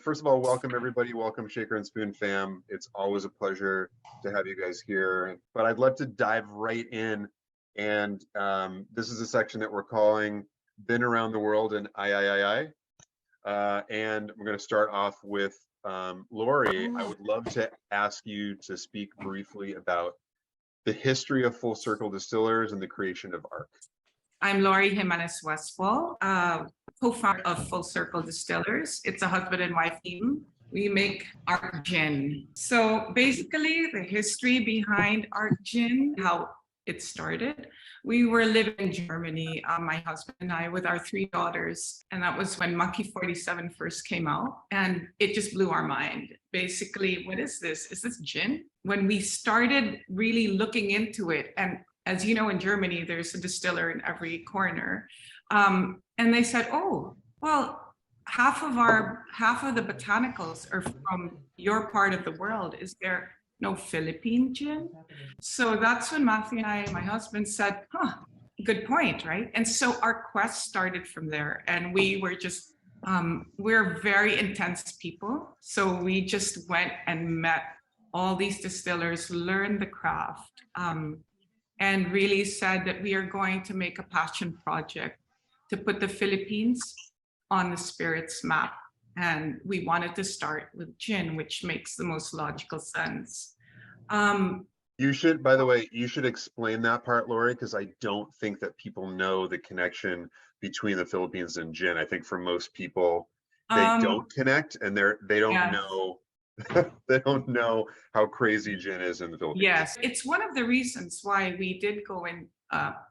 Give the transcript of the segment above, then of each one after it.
First of all, welcome everybody. Welcome Shaker and Spoon fam. It's always a pleasure to have you guys here. But I'd love to dive right in. And this is a section that we're calling Been Around the World in I. And we're going to start off with Laurie. I would love to ask you to speak briefly about the history of Full Circle Distillers and the creation of ARC. I'm Laurie Westfall, co-founder of Full Circle Distillers. It's a husband and wife team. We make ARC Gin. So basically the history behind ARC Gin, how it started. We were living in Germany, my husband and I, with our 3 daughters. And that was when Monkey 47 first came out. And it just blew our mind. Basically, what is this? Is this gin? When we started really looking into it, and as you know, in Germany, there's a distiller in every corner. And they said, oh, well, half of the botanicals are from your part of the world. Is there no Philippine gin? So that's when Matthew and I, my husband, said, good point, right? And so our quest started from there. And we were just, we're very intense people. So we just went and met all these distillers, learned the craft, and really said that we are going to make a passion project to put the Philippines on the spirits map. And we wanted to start with gin, which makes the most logical sense. You should, by the way, you should explain that part, Laurie, because I don't think that people know the connection between the Philippines and gin. I think for most people, they don't connect, and they don't know. They don't know how crazy gin is in the Philippines. Yes, it's one of the reasons why we did go in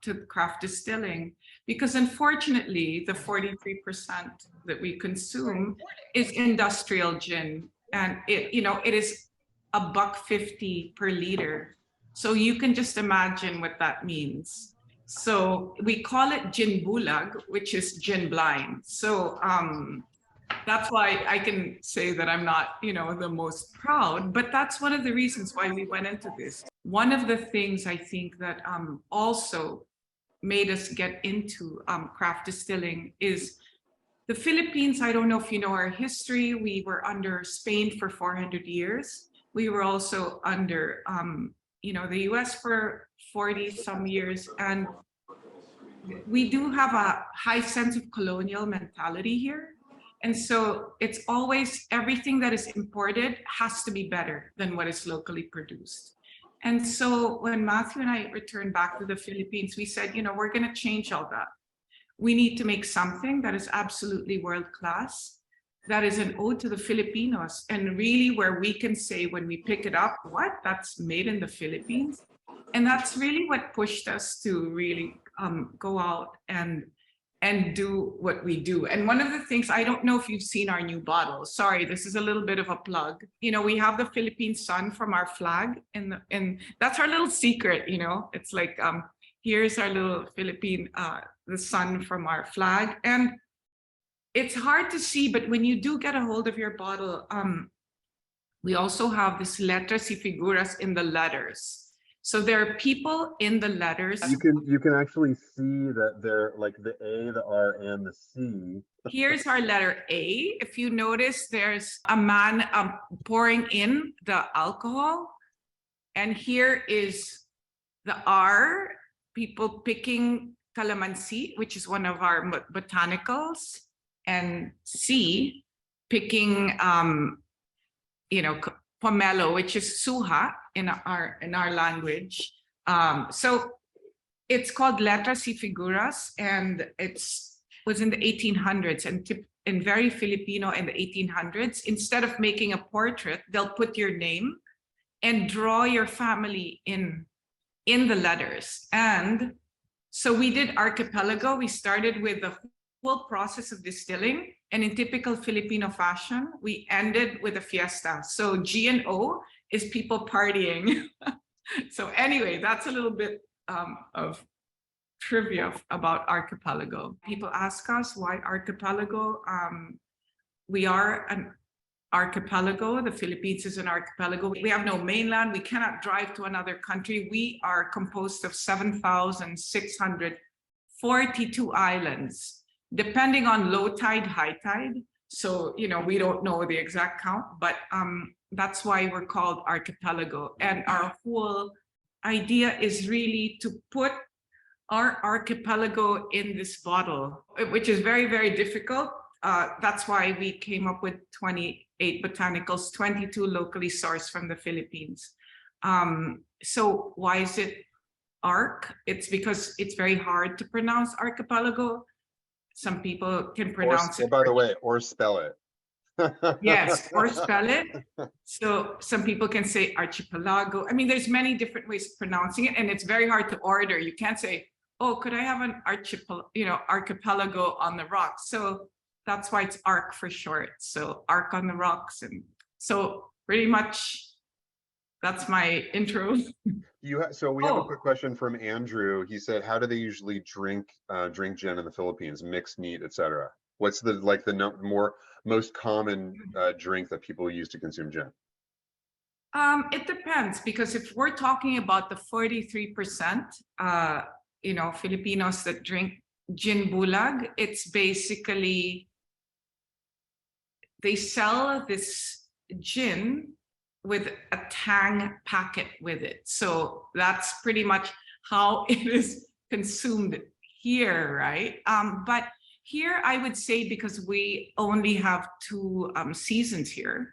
to craft distilling, because unfortunately the 43% that we consume is industrial gin, and it is $1.50 per liter. So you can just imagine what that means. So we call it gin bulag, which is gin blind. So that's why I can say that I'm not, the most proud, but that's one of the reasons why we went into this. One of the things I think that also made us get into craft distilling is the Philippines. I don't know if you know our history. We were under Spain for 400 years. We were also under, the US for 40 some years. And we do have a high sense of colonial mentality here. And so it's always everything that is imported has to be better than what is locally produced. And so when Matthew and I returned back to the Philippines, we said, we're going to change all that. We need to make something that is absolutely world-class, that is an ode to the Filipinos, and really where we can say when we pick it up, what? That's made in the Philippines. And that's really what pushed us to really go out and do what we do. And one of the things, I don't know if you've seen our new bottle. Sorry, this is a little bit of a plug. We have the Philippine sun from our flag, and that's our little secret. It's like here's our little Philippine, the sun from our flag, and it's hard to see, but when you do get a hold of your bottle, we also have this letras y figuras in the letters. So there are people in the letters. You can actually see that they're like the A, the R, and the C. Here's our letter A. If you notice, there's a man pouring in the alcohol. And here is the R, people picking calamansi, which is one of our botanicals. And C, picking, pomelo, which is suha in our language. So it's called letras y figuras, and was in the 1800s, and very Filipino in the 1800s. Instead of making a portrait, they'll put your name and draw your family in the letters. And so we did archipelago. We started with the whole process of distilling, and in typical Filipino fashion, we ended with a fiesta. So G and O is people partying. So anyway, that's a little bit of trivia about archipelago. People ask us why archipelago. We are an archipelago. The Philippines is an archipelago. We have no mainland. We cannot drive to another country. We are composed of 7,642 islands. Depending on low tide, high tide, So, we don't know the exact count, but that's why we're called Archipelago. And our whole idea is really to put our archipelago in this bottle, which is very, very difficult. That's why we came up with 28 botanicals, 22 locally sourced from the Philippines. So why is it ARC? It's because it's very hard to pronounce archipelago. Some people can pronounce it. By the way, or spell it. Yes, or spell it. So some people can say archipelago. I mean, there's many different ways of pronouncing it, and it's very hard to order. You can't say, oh, could I have an archipelago on the rocks? So that's why it's ARC for short. So ARC on the rocks. And so pretty much that's my intro. So we have a quick question from Andrew. He said, how do they usually drink gin in the Philippines, mixed meat, etc.? What's the most common drink that people use to consume gin? It depends, because if we're talking about the 43%, Filipinos that drink gin bulag, it's basically they sell this gin with a tang packet with it. So that's pretty much how it is consumed here, right? But here I would say, because we only have 2 seasons here,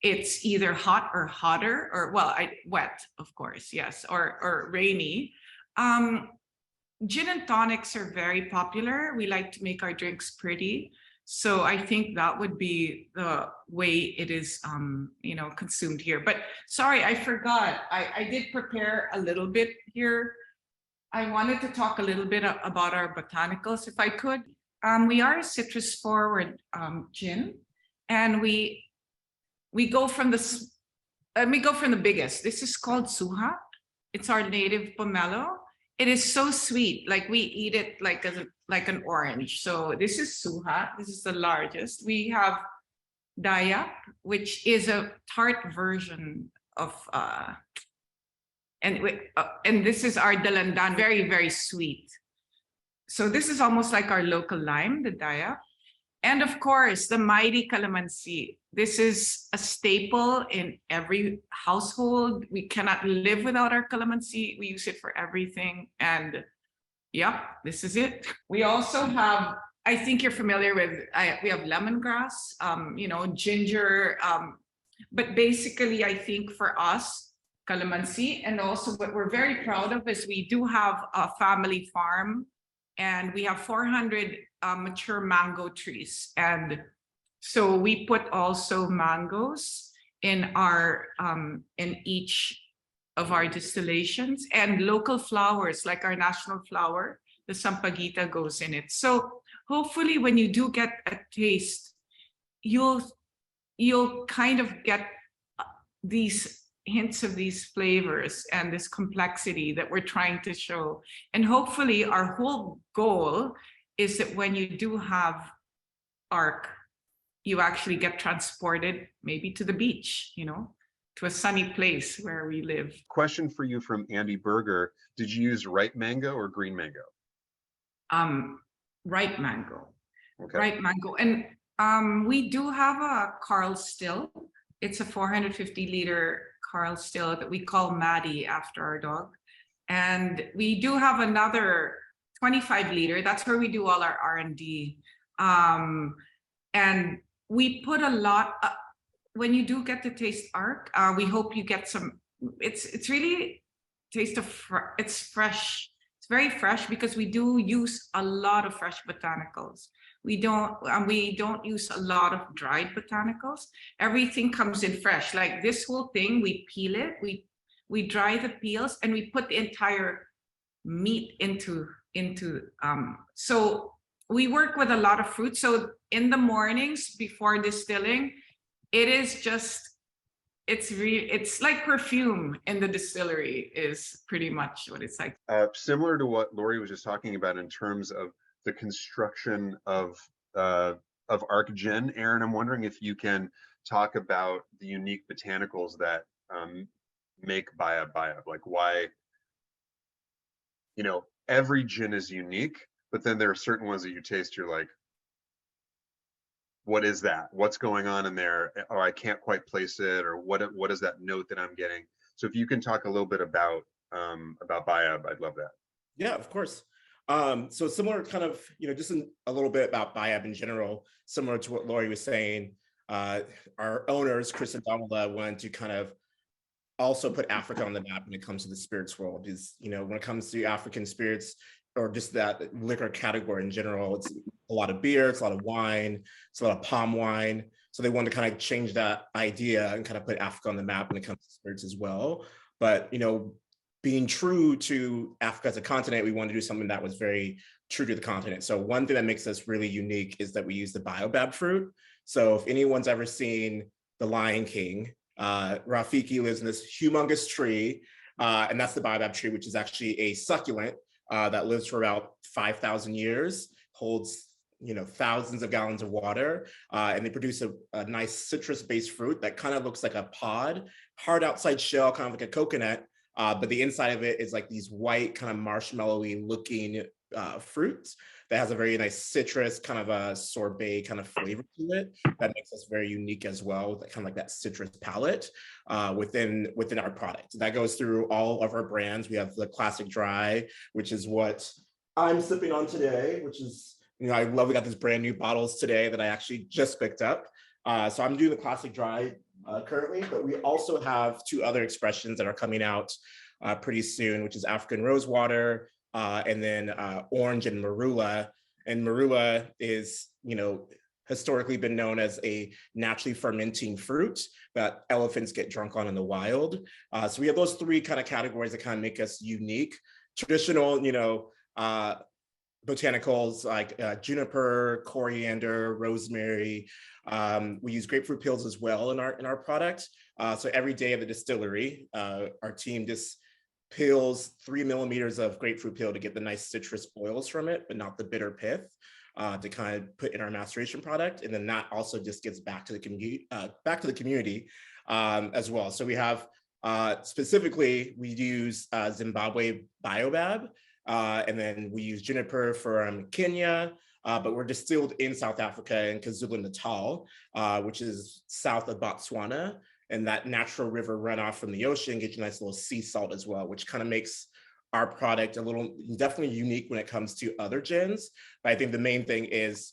it's either hot or hotter, or wet, of course, yes, or rainy. Gin and tonics are very popular. We like to make our drinks pretty. So I think that would be the way it is, consumed here. But sorry, I forgot. I did prepare a little bit here. I wanted to talk a little bit about our botanicals, if I could. We are a citrus forward gin, and we go from the biggest. This is called Suha. It's our native pomelo. It is so sweet, like we eat it like an orange. So this is Suha. This is the largest. We have Bayab, which is a tart version of and this is our Dalandan, very, very sweet. So this is almost like our local lime, the Bayab. And of course, the mighty calamansi. This is a staple in every household. We cannot live without our calamansi. We use it for everything. And yeah, this is it. We also have, I think you're familiar with, we have lemongrass, ginger. But basically, I think for us, calamansi, and also what we're very proud of is we do have a family farm, and we have 400 mature mango trees. And so we put also mangoes in each of our distillations, and local flowers, like our national flower, the sampaguita, goes in it. So hopefully when you do get a taste, you'll kind of get these hints of these flavors and this complexity that we're trying to show. And hopefully our whole goal is that when you do have ARC, you actually get transported maybe to the beach, to a sunny place where we live. Question for you from Andy Berger. Did you use ripe mango or green mango? Ripe mango. Okay. Ripe mango. And we do have a Carl Still. It's a 450-liter Carl Still that we call Maddie, after our dog. And we do have another 25-liter. That's where we do all our R&D. And we put a lot, when you do get to taste ARC, we hope you get some, it's really it's fresh. It's very fresh, because we do use a lot of fresh botanicals. We don't use a lot of dried botanicals. Everything comes in fresh. Like this whole thing, we peel it, we dry the peels, and we put the entire meat into so we work with a lot of fruit. So in the mornings before distilling, it's like perfume in the distillery, is pretty much what it's like. Similar to what Laurie was just talking about in terms of the construction of ARC Gin, Aaron, I'm wondering if you can talk about the unique botanicals that make Bayab, like why, every gin is unique, but then there are certain ones that you taste, you're like, what is that? What's going on in there? Or I can't quite place it, or what is that note that I'm getting? So if you can talk a little bit about Bayab, I'd love that. Yeah, of course. So similar kind of, just a little bit about Bayab in general, similar to what Laurie was saying, our owners, Chris and Donald, wanted to kind of also put Africa on the map when it comes to the spirits world. Is, when it comes to African spirits, or just that liquor category in general, it's a lot of beer, it's a lot of wine, it's a lot of palm wine. So they wanted to kind of change that idea and kind of put Africa on the map when it comes to spirits as well. But, being true to Africa as a continent, we wanted to do something that was very true to the continent. So one thing that makes us really unique is that we use the baobab fruit. So if anyone's ever seen The Lion King, Rafiki lives in this humongous tree, and that's the baobab tree, which is actually a succulent that lives for about 5,000 years, holds thousands of gallons of water, and they produce a nice citrus-based fruit that kind of looks like a pod, hard outside shell, kind of like a coconut, but the inside of it is like these white, kind of marshmallowy looking fruits that has a very nice citrus, kind of a sorbet kind of flavor to it that makes us very unique as well, kind of like that citrus palette within our product. That goes through all of our brands. We have the Classic Dry, which is what I'm sipping on today, which is, I love we got these brand new bottles today that I actually just picked up. So I'm doing the Classic Dry currently, but we also have two other expressions that are coming out pretty soon, which is African Rosewater, and then Orange and Marula. And Marula is, historically been known as a naturally fermenting fruit that elephants get drunk on in the wild. So we have those three kind of categories that kind of make us unique. Traditional, botanicals like juniper, coriander, rosemary. We use grapefruit peels as well in our product. So every day of the distillery, our team just peels 3 millimeters of grapefruit peel to get the nice citrus oils from it, but not the bitter pith, to kind of put in our maceration product. And then that also just gets back to the community, as well. So we have specifically, we use Zimbabwe baobab, and then we use juniper from Kenya, but we're distilled in South Africa in KwaZulu-Natal, which is south of Botswana. And that natural river runoff from the ocean gets you a nice little sea salt as well, which kind of makes our product a little definitely unique when it comes to other gins. But I think the main thing is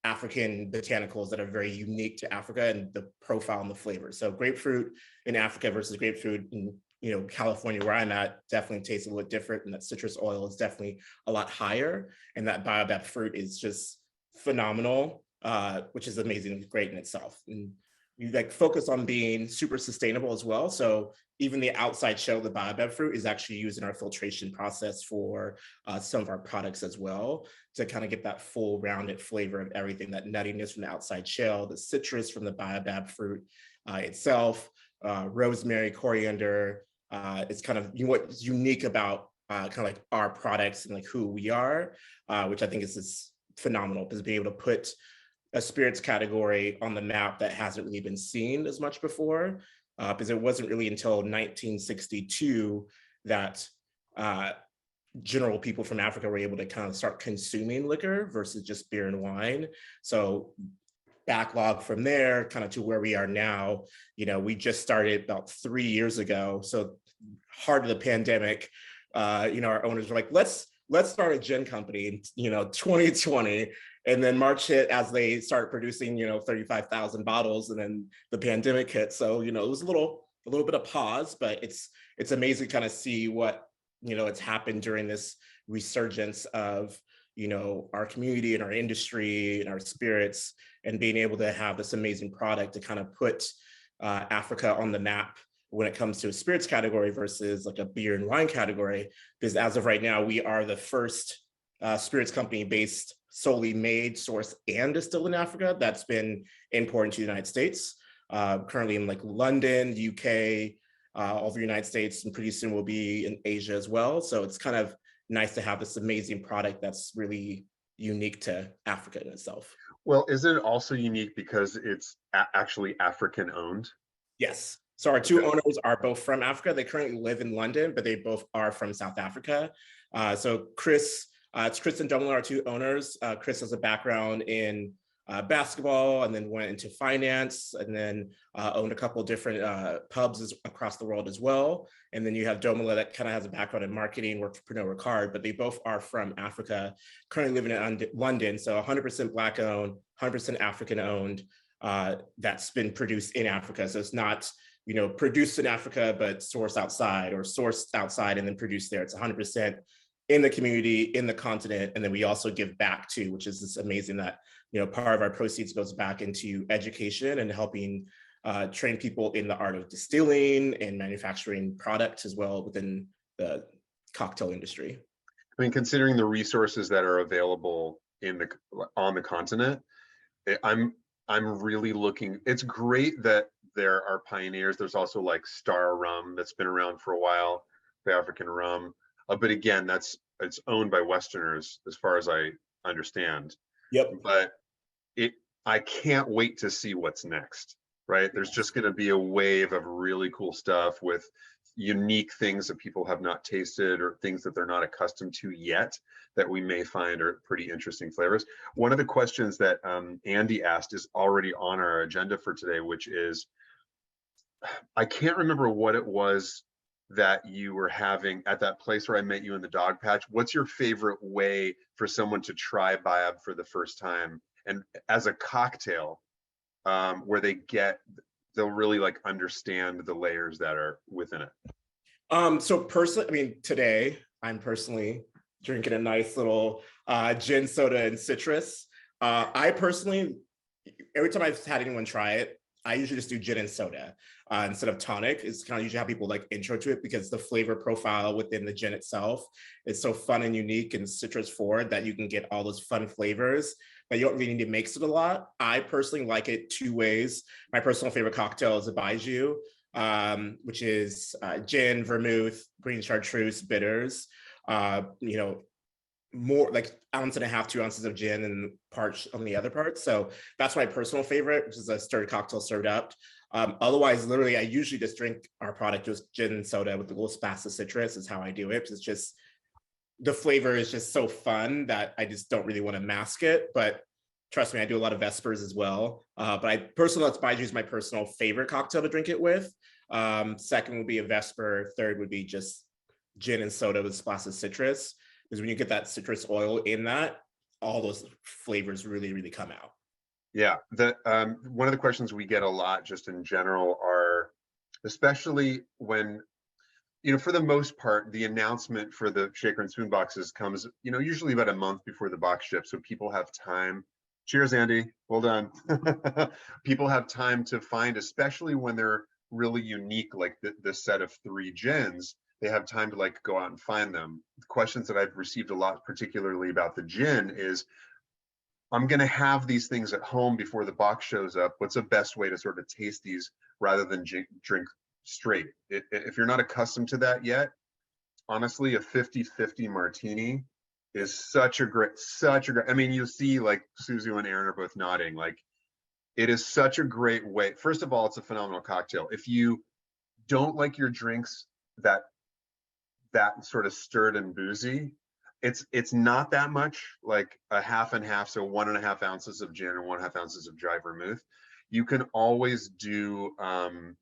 African botanicals that are very unique to Africa and the profile and the flavor. So grapefruit in Africa versus grapefruit in California, where I'm at, definitely tastes a little different, and that citrus oil is definitely a lot higher. And that baobab fruit is just phenomenal, which is amazing, great in itself. And we focus on being super sustainable as well. So even the outside shell of the baobab fruit is actually used in our filtration process for some of our products as well, to kind of get that full rounded flavor of everything, that nuttiness from the outside shell, the citrus from the baobab fruit itself, rosemary, coriander. It's kind of what's unique about kind of like our products and like who we are, which I think is just phenomenal, because being able to put a spirits category on the map that hasn't really been seen as much before, because it wasn't really until 1962 that general people from Africa were able to kind of start consuming liquor versus just beer and wine. So backlog from there kind of to where we are now, we just started about 3 years ago. So heart of the pandemic, our owners were like, let's start a gin company in 2020. And then March hit as they start producing 35,000 bottles, and then the pandemic hit. So it was a little bit of pause, but it's amazing to kind of see what it's happened during this resurgence of our community and our industry and our spirits, and being able to have this amazing product to kind of put Africa on the map when it comes to a spirits category versus like a beer and wine category. Because as of right now, we are the first spirits company based solely made, sourced, and distilled in Africa that's been imported to the United States. Currently in like London, UK, all over the United States, and pretty soon we'll be in Asia as well. So it's kind of nice to have this amazing product that's really unique to Africa in itself. Well, isn't it also unique because it's actually African owned? Yes. So our two owners are both from Africa. They currently live in London, but they both are from South Africa. So it's Chris and Domhnall, our two owners. Chris has a background in basketball, and then went into finance, and then owned a couple different pubs across the world as well. And then you have Domala that kind of has a background in marketing, worked for Pernod Ricard, but they both are from Africa, currently living in London. So 100% Black owned, 100% African owned, that's been produced in Africa. So it's not, you know, produced in Africa, but sourced outside, or sourced outside and then produced there. It's 100% in the community, in the continent. And then we also give back too, which is just amazing that, you know, part of our proceeds goes back into education and helping train people in the art of distilling and manufacturing products as well within the cocktail industry. I mean, considering the resources that are available on the continent, I'm really looking. It's great that there are pioneers. There's also like Star Rum that's been around for a while, the African rum. But again, it's owned by Westerners, as far as I understand. Yep. But I can't wait to see what's next. Right? There's just going to be a wave of really cool stuff with unique things that people have not tasted, or things that they're not accustomed to yet, that we may find are pretty interesting flavors. One of the questions that Andy asked is already on our agenda for today, which is, I can't remember what it was that you were having at that place where I met you in the dog patch. What's your favorite way for someone to try Bayab for the first time, and as a cocktail, where they'll really like understand the layers that are within it? So personally, I mean, today I'm personally drinking a nice little gin, soda, and citrus. I personally, every time I've had anyone try it, I usually just do gin and soda instead of tonic. It's kind of usually how people like intro to it, because the flavor profile within the gin itself is so fun and unique and citrus forward that you can get all those fun flavors, but you don't really need to mix it a lot. I personally like it two ways. My personal favorite cocktail is a Baijiu, which is gin, vermouth, green chartreuse, bitters, you know, more like 1.5 ounces, 2 ounces of gin and parch on the other part. So that's my personal favorite, which is a stirred cocktail served up. Otherwise, literally, I usually just drink our product, just gin and soda with a little splash of citrus is how I do it. It's just, the flavor is just so fun that I just don't really want to mask it. But trust me, I do a lot of Vespers as well. But I personally, that's Baijiu is my personal favorite cocktail to drink it with. Second would be a Vesper. Third would be just gin and soda with a splash of citrus. Because when you get that citrus oil in that, all those flavors really, really come out. Yeah, one of the questions we get a lot just in general are, especially when, you know, for the most part, the announcement for the shaker and spoon boxes comes, you know, usually about a month before the box ships, so people have time. Cheers, Andy. Well done. People have time to find, especially when they're really unique, like this set of 3 gins. They have time to like go out and find them. The questions that I've received a lot, particularly about the gin, is, I'm going to have these things at home before the box shows up. What's the best way to sort of taste these rather than drink straight? If you're not accustomed to that yet, honestly, a 50-50 martini is such a great, I mean, you see like Suzu and Aaron are both nodding. Like, it is such a great way. First of all, it's a phenomenal cocktail. If you don't like your drinks that sort of stirred and boozy, it's not that much, like a half and half, so 1.5 ounces of gin and 1.5 ounces of dry vermouth. You can always do 1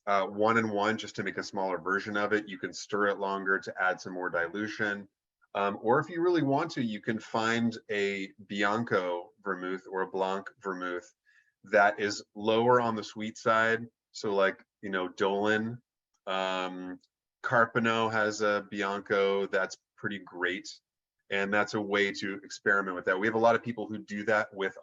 and 1 just to make a smaller version of it. You can stir it longer to add some more dilution. Or if you really want to, you can find a Bianco vermouth or a Blanc vermouth that is lower on the sweet side. So like, you know, Dolan, Carpano has a Bianco that's pretty great. And that's a way to experiment with that. We have a lot of people who do that with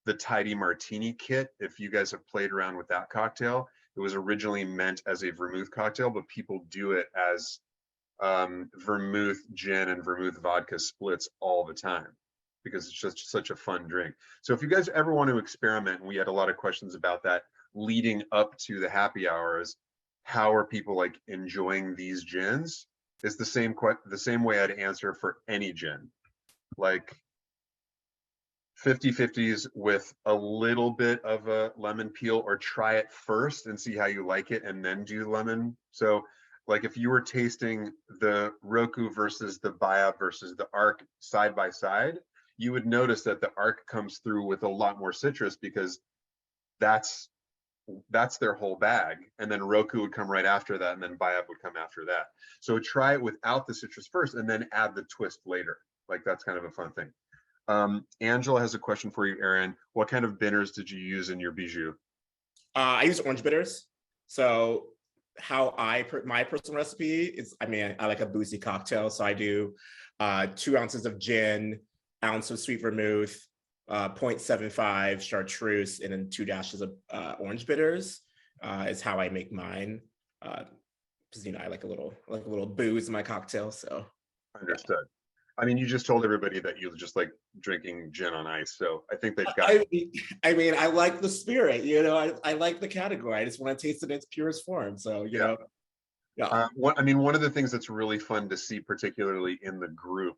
the Tidy Martini kit. If you guys have played around with that cocktail, it was originally meant as a vermouth cocktail, but people do it as vermouth gin and vermouth vodka splits all the time because it's just such a fun drink. So if you guys ever want to experiment, and we had a lot of questions about that leading up to the happy hours, how are people like enjoying these gins? It's the same way I'd answer for any gin, like 50-50s with a little bit of a lemon peel, or try it first and see how you like it and then do lemon. So like if you were tasting the Roku versus the Bayab versus the ARC side by side, you would notice that the ARC comes through with a lot more citrus because that's their whole bag. And then Roku would come right after that, and then Bayab would come after that. So try it without the citrus first and then add the twist later. Like that's kind of a fun thing. Angela has a question for you, Aaron. What kind of bitters did you use in your bijou? I use orange bitters. So how my personal recipe is, I mean, I like a boozy cocktail. So I do 2 ounces of gin, ounce of sweet vermouth, 0.75 chartreuse, and then 2 dashes of orange bitters is how I make mine. Because I like a little booze in my cocktail. So understood. Yeah. I mean, you just told everybody that you just like drinking gin on ice, so I think they've got. I mean, I like the spirit. I like the category. I just want to taste it in its purest form. So yeah. One of the things that's really fun to see, particularly in the group,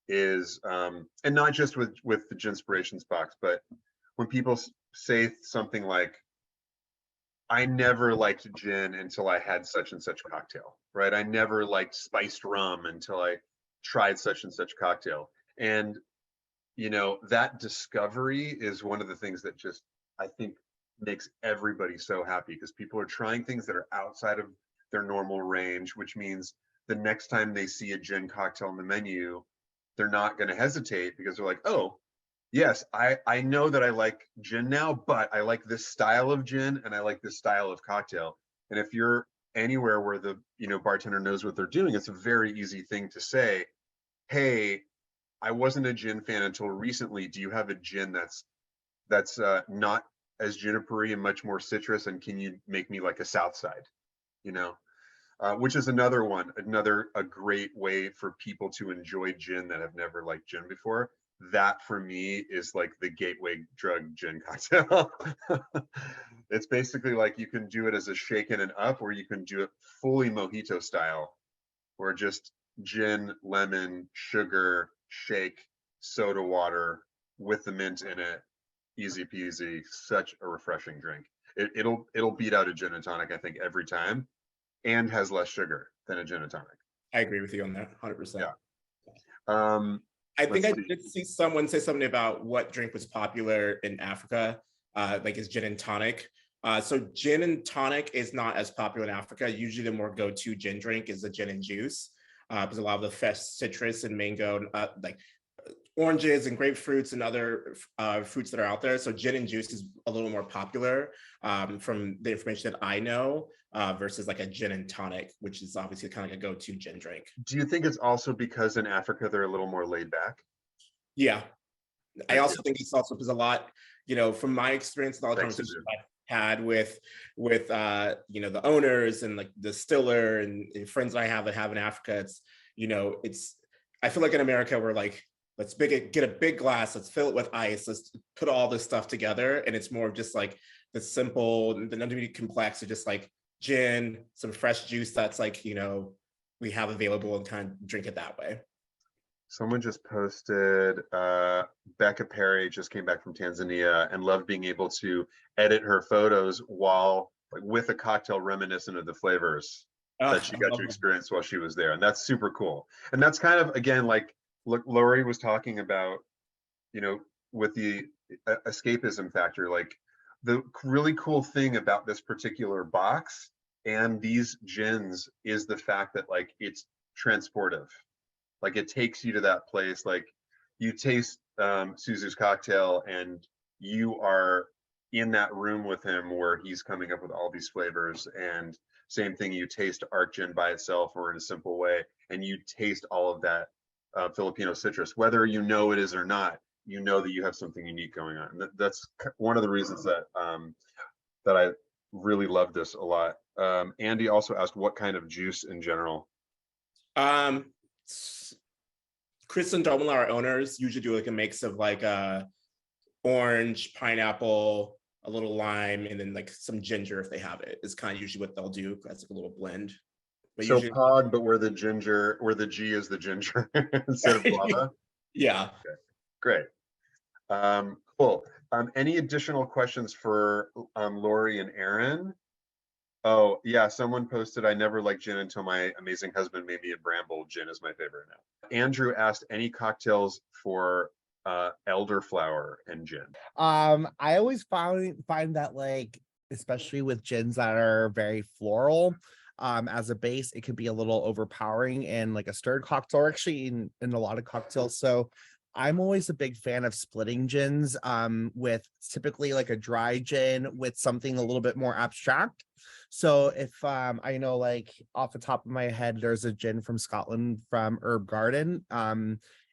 is and not just with the Ginspirations box, but when people say something like, I never liked gin until I had such and such cocktail, right? I never liked spiced rum until I tried such and such cocktail. And that discovery is one of the things that just, I think, makes everybody so happy, because people are trying things that are outside of their normal range, which means the next time they see a gin cocktail on the menu, they're not going to hesitate, because they're like, oh yes, I know that I like gin now, but I like this style of gin and I like this style of cocktail. And if you're anywhere where the bartender knows what they're doing, it's a very easy thing to say, hey, I wasn't a gin fan until recently. Do you have a gin that's not as junipery and much more citrus, and can you make me like a Southside? Which is a great way for people to enjoy gin that have never liked gin before. That for me is like the gateway drug gin cocktail. It's basically like you can do it as a shaken and up, or you can do it fully mojito style, or just gin, lemon, sugar, shake, soda water with the mint in it. Easy peasy. Such a refreshing drink. It'll beat out a gin and tonic, I think, every time, and has less sugar than a gin and tonic. I agree with you on that, 100%. Yeah. I think I did see someone say something about what drink was popular in Africa, like is gin and tonic. So gin and tonic is not as popular in Africa. Usually the more go-to gin drink is the gin and juice, because a lot of the fresh citrus and mango, like oranges and grapefruits and other fruits that are out there. So gin and juice is a little more popular from the information that I know, versus like a gin and tonic, which is obviously kind of like a go-to gin drink. Do you think it's also because in Africa they're a little more laid back? Yeah. I also think it's also because a lot, from my experience, a lot of conversations I've had with the owners and like the distiller and friends I have that have in Africa, I feel like in America we're like, let's get a big glass, let's fill it with ice, let's put all this stuff together, and it's more of just like the simple, the nothing really complex, of just like gin, some fresh juice that's like we have available, and kind of drink it that way. Someone just posted, Becca Perry just came back from Tanzania and loved being able to edit her photos while with a cocktail reminiscent of the flavors that she got to experience while she was there. And that's super cool. And that's kind of, again, like Laurie was talking about, with the escapism factor, like the really cool thing about this particular box and these gins is the fact that like it's transportive. Like it takes you to that place. Like you taste Suzu's cocktail and you are in that room with him where he's coming up with all these flavors. And same thing, you taste ARC Gin by itself or in a simple way, and you taste all of that Filipino citrus, whether you know it is or not. You know that you have something unique going on. And that's one of the reasons that that I really love this a lot. Andy also asked what kind of juice in general. Chris and Domela, our owners, usually do like a mix of like orange, pineapple, a little lime, and then like some ginger if they have it. Is kind of usually what they'll do. That's like a little blend. But so usually, pod, but where the G is the ginger instead of guava. Yeah. Okay. Great. Cool. Any additional questions for Laurie and Aaron? Oh yeah, someone posted, I never liked gin until my amazing husband made me a Bramble. Gin is my favorite now. Andrew asked any cocktails for elderflower and gin? I always find that, like, especially with gins that are very floral, as a base, it can be a little overpowering in like a stirred cocktail, or actually in a lot of cocktails. So I'm always a big fan of splitting gins, with typically like a dry gin with something a little bit more abstract. So if I know, like, off the top of my head, there's a gin from Scotland from Herb Garden.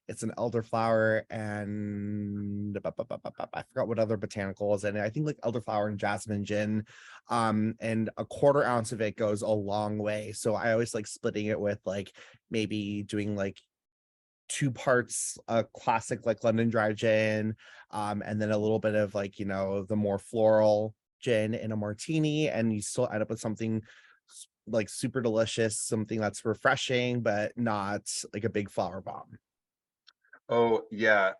It's an elderflower and I forgot what other botanicals, and I think like elderflower and jasmine gin. And a quarter ounce of it goes a long way. So I always like splitting it with, like, maybe doing like 2 parts a classic like London dry gin, and then a little bit of, like, the more floral gin in a martini, and you still end up with something like super delicious, something that's refreshing but not like a big flower bomb. Oh yeah,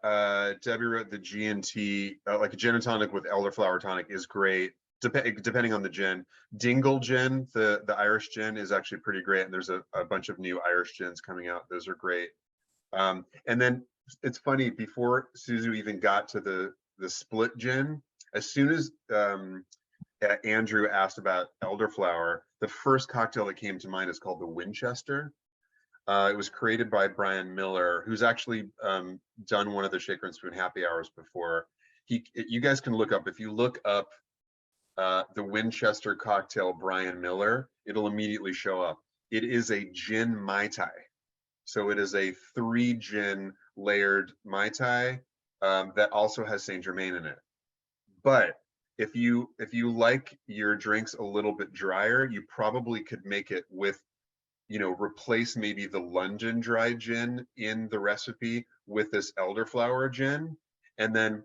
Debbie wrote the G&T, like a gin and tonic with elderflower tonic is great, depending on the gin. Dingle gin, the Irish gin, is actually pretty great, and there's a bunch of new Irish gins coming out. Those are great. And then it's funny, before Suzu even got to the split gin, as soon as Andrew asked about elderflower, the first cocktail that came to mind is called the Winchester. It was created by Brian Miller, who's actually done one of the Shaker and Spoon happy hours before. You guys can look up, if you look up the Winchester cocktail Brian Miller, it'll immediately show up. It is a gin Mai Tai. So it is a 3 gin layered Mai Tai that also has Saint Germain in it. But if you like your drinks a little bit drier, you probably could make it with, replace maybe the London dry gin in the recipe with this elderflower gin, and then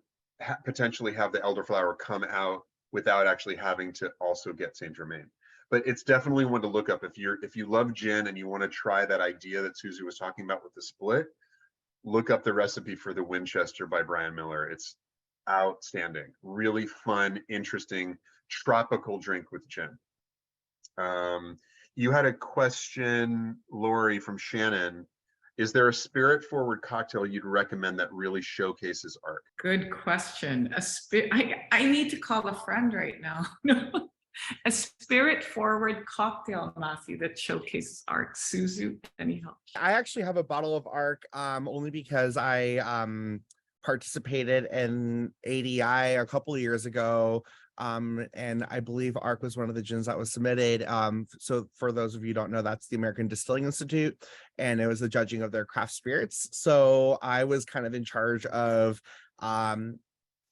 potentially have the elderflower come out without actually having to also get Saint Germain. But it's definitely one to look up if you love gin and you want to try that idea that Suzu was talking about with the split. Look up the recipe for the Winchester by Brian Miller. It's outstanding, really fun, interesting, tropical drink with gin. You had a question, Laurie, from Shannon. Is there a spirit forward cocktail you'd recommend that really showcases ARC? Good question. I need to call a friend right now. A spirit forward cocktail, Matthew, that showcases ARC. Suzu, any help? I actually have a bottle of ARC, only because I participated in ADI a couple of years ago. And I believe ARC was one of the gins that was submitted. So for those of you who don't know, that's the American Distilling Institute, and it was the judging of their craft spirits. So I was kind of in charge of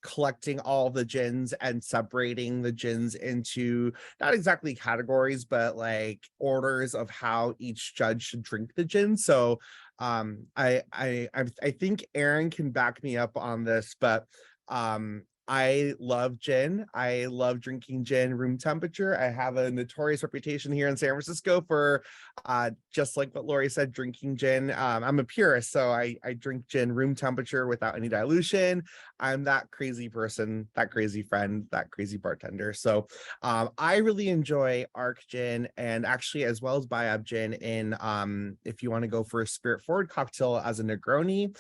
collecting all the gins and separating the gins into not exactly categories, but like orders of how each judge should drink the gin. So I think Aaron can back me up on this, but I love gin. I love drinking gin room temperature. I have a notorious reputation here in San Francisco for just like what Laurie said, drinking gin. I'm a purist, so I drink gin room temperature without any dilution. I'm that crazy person, that crazy friend, that crazy bartender. So I really enjoy ARC gin, and actually as well as Bayab gin in if you want to go for a spirit forward cocktail as a Negroni.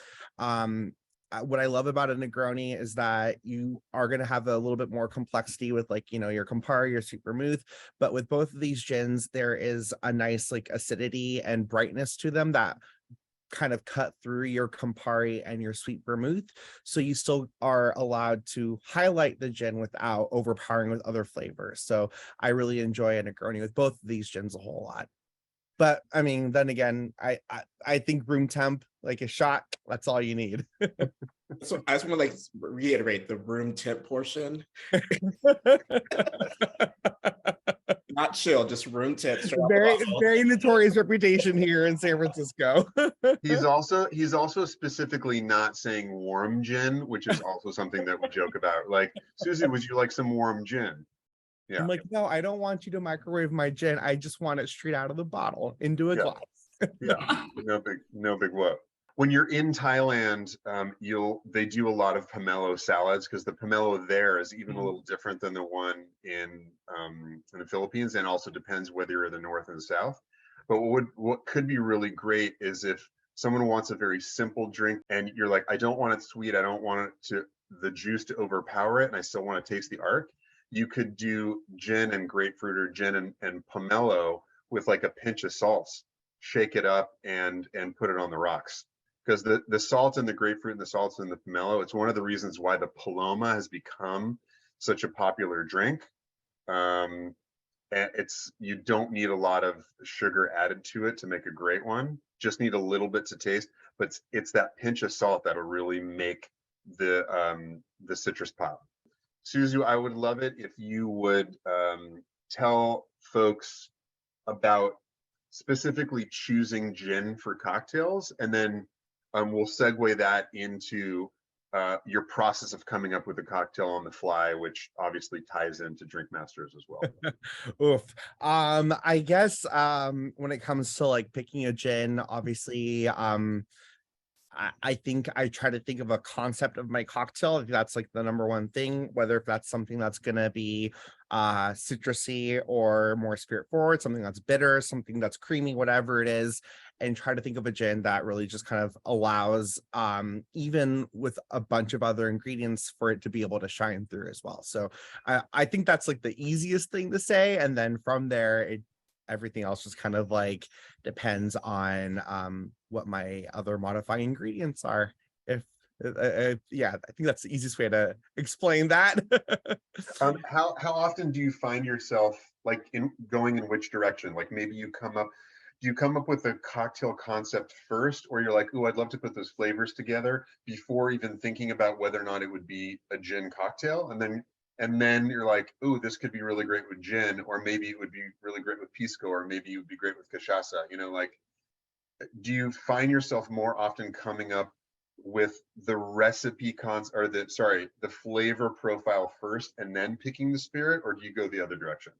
What I love about a Negroni is that you are going to have a little bit more complexity with, like, your Campari, your sweet vermouth. But with both of these gins, there is a nice like acidity and brightness to them that kind of cut through your Campari and your sweet vermouth. So you still are allowed to highlight the gin without overpowering with other flavors. So I really enjoy a Negroni with both of these gins a whole lot. But I mean, then again, I think room temp, like a shot, that's all you need. So I just want to like reiterate the room temp portion. Not chill, just room temp. Very notorious reputation here in San Francisco. He's also specifically not saying warm gin, which is also something that we joke about. Like, Susie, would you like some warm gin? Yeah. I'm like, no, I don't want you to microwave my gin. I just want it straight out of the bottle into a glass. Yeah, no big whoop. When you're in Thailand, they do a lot of pomelo salads, because the pomelo there is even a little different than the one in the Philippines, and also depends whether you're in the north or the south. But what could be really great is if someone wants a very simple drink and you're like, I don't want it sweet, I don't want the juice to overpower it, and I still want to taste the ARC, you could do gin and grapefruit or gin and pomelo with like a pinch of salts, shake it up and put it on the rocks. Because the salt in the grapefruit and the salts in the pomelo, it's one of the reasons why the Paloma has become such a popular drink. And you don't need a lot of sugar added to it to make a great one. Just need a little bit to taste, but it's that pinch of salt that'll really make the citrus pop. Suzu, I would love it if you would tell folks about specifically choosing gin for cocktails, and then we'll segue that into your process of coming up with a cocktail on the fly, which obviously ties into Drink Masters as well. Oof. I guess when it comes to like picking a gin, obviously I think I try to think of a concept of my cocktail. I think that's like the number one thing, whether if that's something that's gonna be citrusy or more spirit forward, something that's bitter, something that's creamy, whatever it is, and try to think of a gin that really just kind of allows even with a bunch of other ingredients for it to be able to shine through as well. So I think that's like the easiest thing to say, and then from there everything else just kind of like depends on what my other modifying ingredients are. If yeah, I think that's the easiest way to explain that. How often do you find yourself like going in which direction? Like maybe do you come up with a cocktail concept first, or you're like, oh, I'd love to put those flavors together before even thinking about whether or not it would be a gin cocktail, and then you're like, oh, this could be really great with gin, or maybe it would be really great with pisco, or maybe it would be great with cachaça. Like, do you find yourself more often coming up with the recipe the flavor profile first and then picking the spirit, or do you go the other direction?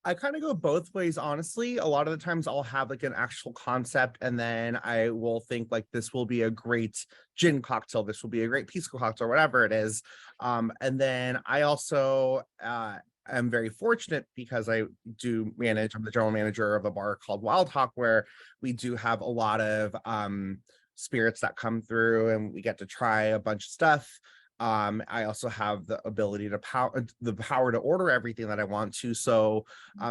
I kind of go both ways, honestly. A lot of the times I'll have like an actual concept, and then I will think like this will be a great gin cocktail, this will be a great pisco cocktail, whatever it is. And then I also am very fortunate because I'm the general manager of a bar called Wild Hawk, where we do have a lot of spirits that come through and we get to try a bunch of stuff. I also have the ability to power to order everything that I want to. So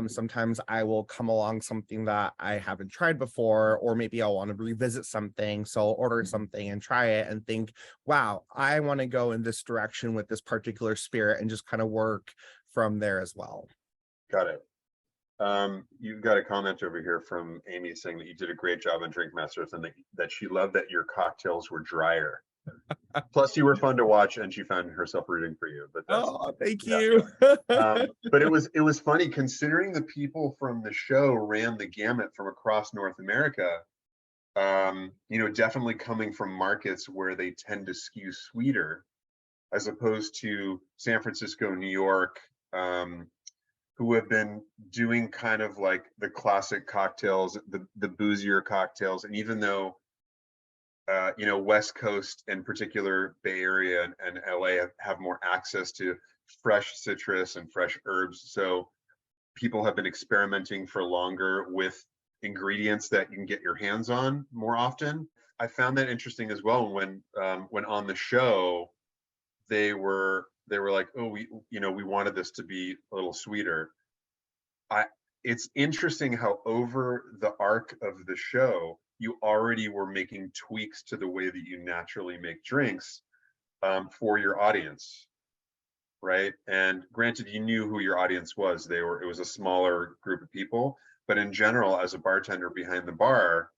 sometimes I will come along something that I haven't tried before, or maybe I'll want to revisit something. So I'll order something and try it and think, wow, I want to go in this direction with this particular spirit, and just kind of work from there as well. Got it. You've got a comment over here from Amy saying that you did a great job on Drink Masters, and that she loved that your cocktails were drier. Plus, you were fun to watch, and she found herself rooting for you. But thank you. But it was funny considering the people from the show ran the gamut from across North America. Definitely coming from markets where they tend to skew sweeter, as opposed to San Francisco, New York, who have been doing kind of like the classic cocktails, the boozier cocktails, and even though West Coast, in particular Bay Area and LA, have more access to fresh citrus and fresh herbs. So people have been experimenting for longer with ingredients that you can get your hands on more often. I found that interesting as well when on the show they were like, oh, we wanted this to be a little sweeter. It's interesting how over the arc of the show you already were making tweaks to the way that you naturally make drinks for your audience, right? And granted, you knew who your audience was. It was a smaller group of people, but in general, as a bartender behind the bar,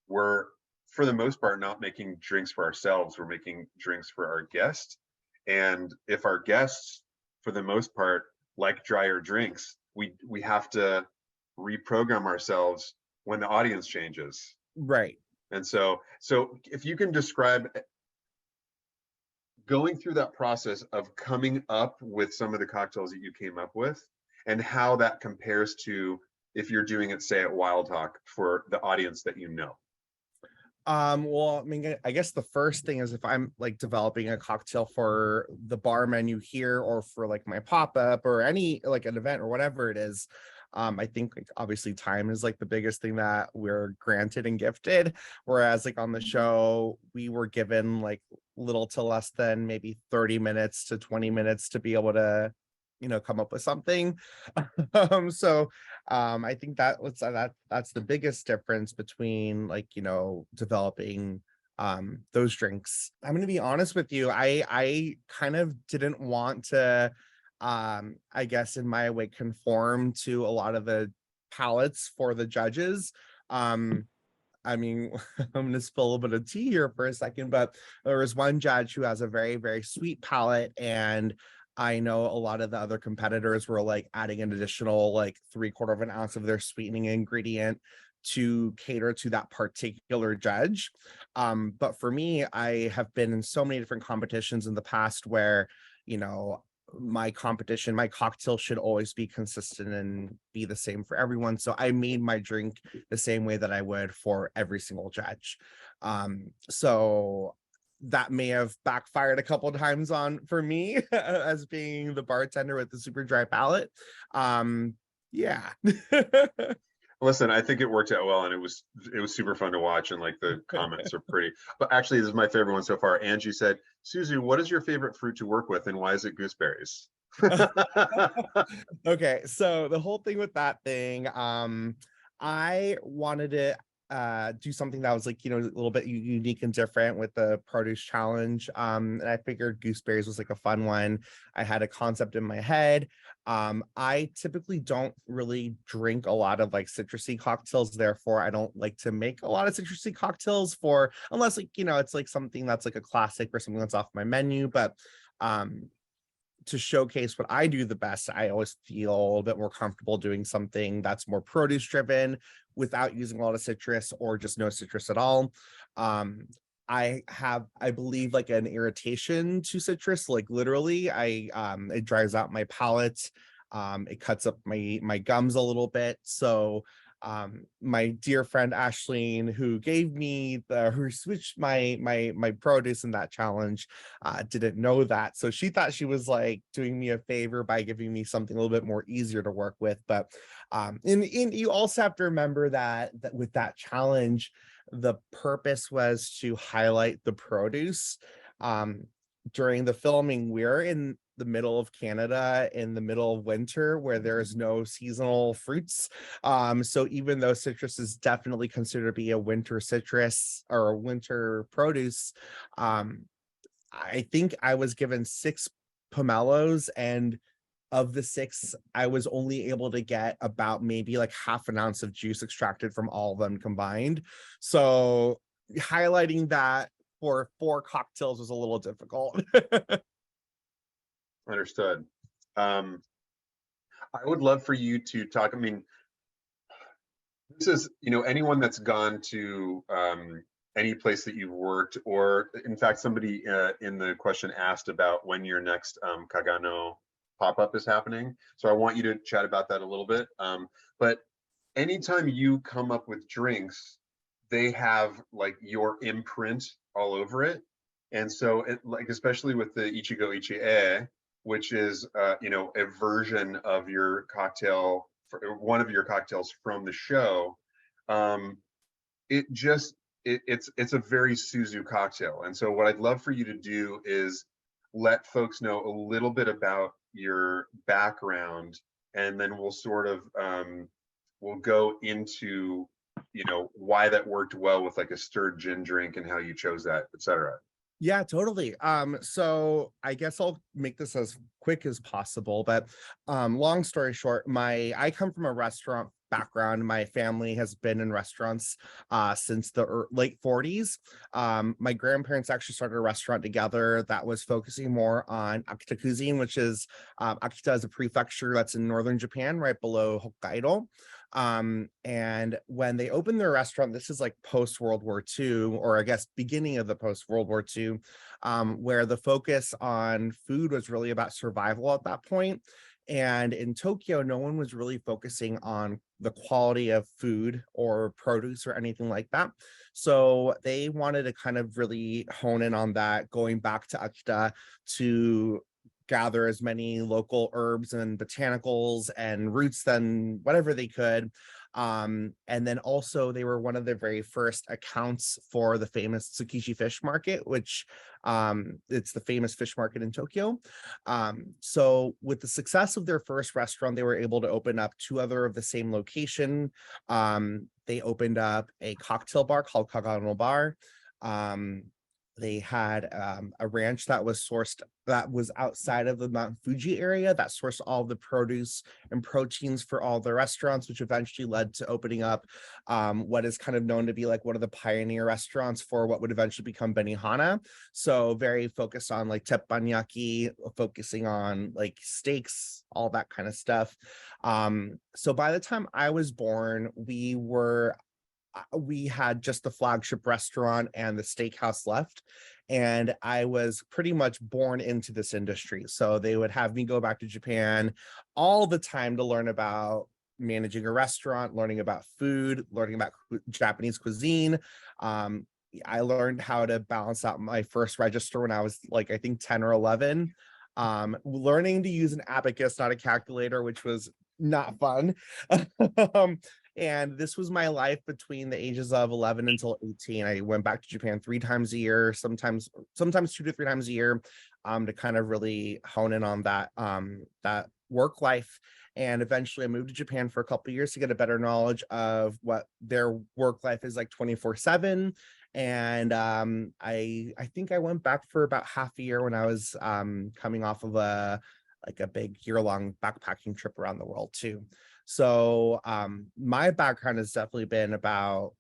we're, for the most part, not making drinks for ourselves. We're making drinks for our guests. And if our guests, for the most part, like drier drinks, we have to reprogram ourselves when the audience changes. Right. And so if you can describe going through that process of coming up with some of the cocktails that you came up with, and how that compares to if you're doing it, say, at Wild Hawk for the audience that you know. Well, I mean, I guess the first thing is if I'm like developing a cocktail for the bar menu here, or for like my pop-up or any like an event or whatever it is, I think like obviously time is like the biggest thing that we're granted and gifted, whereas like on the show we were given like little to less than maybe 30 minutes to 20 minutes to be able to, you know, come up with something. I think that's the biggest difference between like, you know, developing those drinks. I'm going to be honest with you, I kind of didn't want to I guess in my way conform to a lot of the palates for the judges. I mean, I'm going to spill a little bit of tea here for a second, but there was one judge who has a very, very sweet palate, and I know a lot of the other competitors were like adding an additional like 3/4 of an ounce of their sweetening ingredient to cater to that particular judge. But for me, I have been in so many different competitions in the past where, you know, my cocktail should always be consistent and be the same for everyone. So I made my drink the same way that I would for every single judge. So that may have backfired a couple of times on for me as being the bartender with the super dry palate. Yeah. Listen, I think it worked out well, and it was super fun to watch, and like the comments are pretty. But actually, this is my favorite one so far. Angie said, "Suzu, what is your favorite fruit to work with, and why is it gooseberries?" Okay, so the whole thing with that thing, I wanted to do something that was like, you know, a little bit unique and different with the produce challenge. And I figured gooseberries was like a fun one. I had a concept in my head. I typically don't really drink a lot of like citrusy cocktails, therefore I don't like to make a lot of citrusy cocktails for unless like, you know, it's like something that's like a classic or something that's off my menu. But to showcase what I do the best, I always feel a little bit more comfortable doing something that's more produce driven without using a lot of citrus or just no citrus at all. I believe like an irritation to citrus, like literally it dries out my palate. It cuts up my gums a little bit. So my dear friend Ashleen, who gave me who switched my produce in that challenge, didn't know that. So she thought she was like doing me a favor by giving me something a little bit more easier to work with. But you also have to remember that with that challenge, the purpose was to highlight the produce. During the filming, we're in the middle of Canada in the middle of winter where there's no seasonal fruits. So even though citrus is definitely considered to be a winter citrus or a winter produce, I think I was given 6 pomelos, and of the 6, I was only able to get about maybe like half an ounce of juice extracted from all of them combined. So highlighting that for 4 cocktails was a little difficult. Understood. I would love for you to talk. I mean, this is, you know, anyone that's gone to any place that you've worked, or in fact, somebody in the question asked about when your next Kagano pop-up is happening. So I want you to chat about that a little bit. But anytime you come up with drinks, they have like your imprint all over it. And so it, like, especially with the Ichigo Ichie, which is, you know, a version of your cocktail, one of your cocktails from the show. It's a very Suzu cocktail. And so what I'd love for you to do is let folks know a little bit about your background, and then we'll sort of, we'll go into, you know, why that worked well with like a stirred gin drink and how you chose that, etc. Yeah, totally. So I guess I'll make this as quick as possible, but long story short, I come from a restaurant background. My family has been in restaurants since the late 40s. My grandparents actually started a restaurant together that was focusing more on Akita cuisine, which is Akita is a prefecture that's in northern Japan, right below Hokkaido. And when they opened their restaurant, this is like post World War II, or I guess beginning of the post World War II, where the focus on food was really about survival at that point. And in Tokyo, no one was really focusing on the quality of food or produce or anything like that. So they wanted to kind of really hone in on that, going back to Akita to gather as many local herbs and botanicals and roots than whatever they could. And then also they were one of the very first accounts for the famous Tsukiji fish market, which it's the famous fish market in Tokyo. So with the success of their first restaurant, they were able to open up 2 other of the same location. They opened up a cocktail bar called Kagano Bar. They had a ranch that was sourced, that was outside of the Mount Fuji area, that sourced all the produce and proteins for all the restaurants, which eventually led to opening up what is kind of known to be like one of the pioneer restaurants for what would eventually become Benihana. So very focused on like teppanyaki, focusing on like steaks, all that kind of stuff. So by the time I was born, we had just the flagship restaurant and the steakhouse left, and I was pretty much born into this industry. So they would have me go back to Japan all the time to learn about managing a restaurant, learning about food, learning about Japanese cuisine. I learned how to balance out my first register when I was like, I think 10 or 11. Learning to use an abacus, not a calculator, which was not fun. And this was my life between the ages of 11 until 18. I went back to Japan 3 times a year, sometimes 2 to 3 times a year, to kind of really hone in on that that work life. And eventually I moved to Japan for a couple of years to get a better knowledge of what their work life is like 24/7. And I think I went back for about half a year when I was coming off of a big year-long backpacking trip around the world too. So my background has definitely been about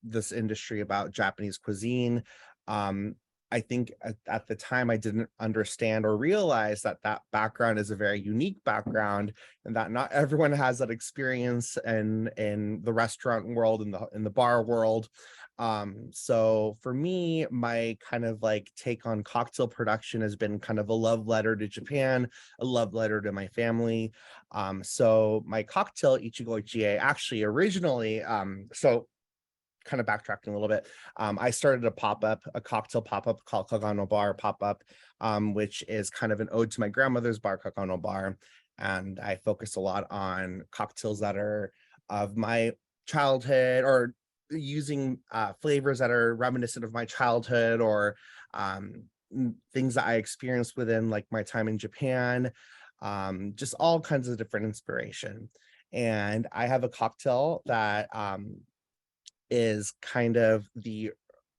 this industry, about Japanese cuisine. I think at the time I didn't understand or realize that that background is a very unique background, and that not everyone has that experience in the restaurant world, in the bar world. So for me, my kind of like take on cocktail production has been kind of a love letter to Japan, a love letter to my family. So my cocktail Ichigo Ichie actually originally, so kind of backtracking a little bit, I started a cocktail pop-up called Kagano Bar Pop-Up, which is kind of an ode to my grandmother's bar, Kagano Bar. And I focus a lot on cocktails that are of my childhood, or using flavors that are reminiscent of my childhood, or things that I experienced within like my time in Japan, just all kinds of different inspiration. And I have a cocktail that is kind of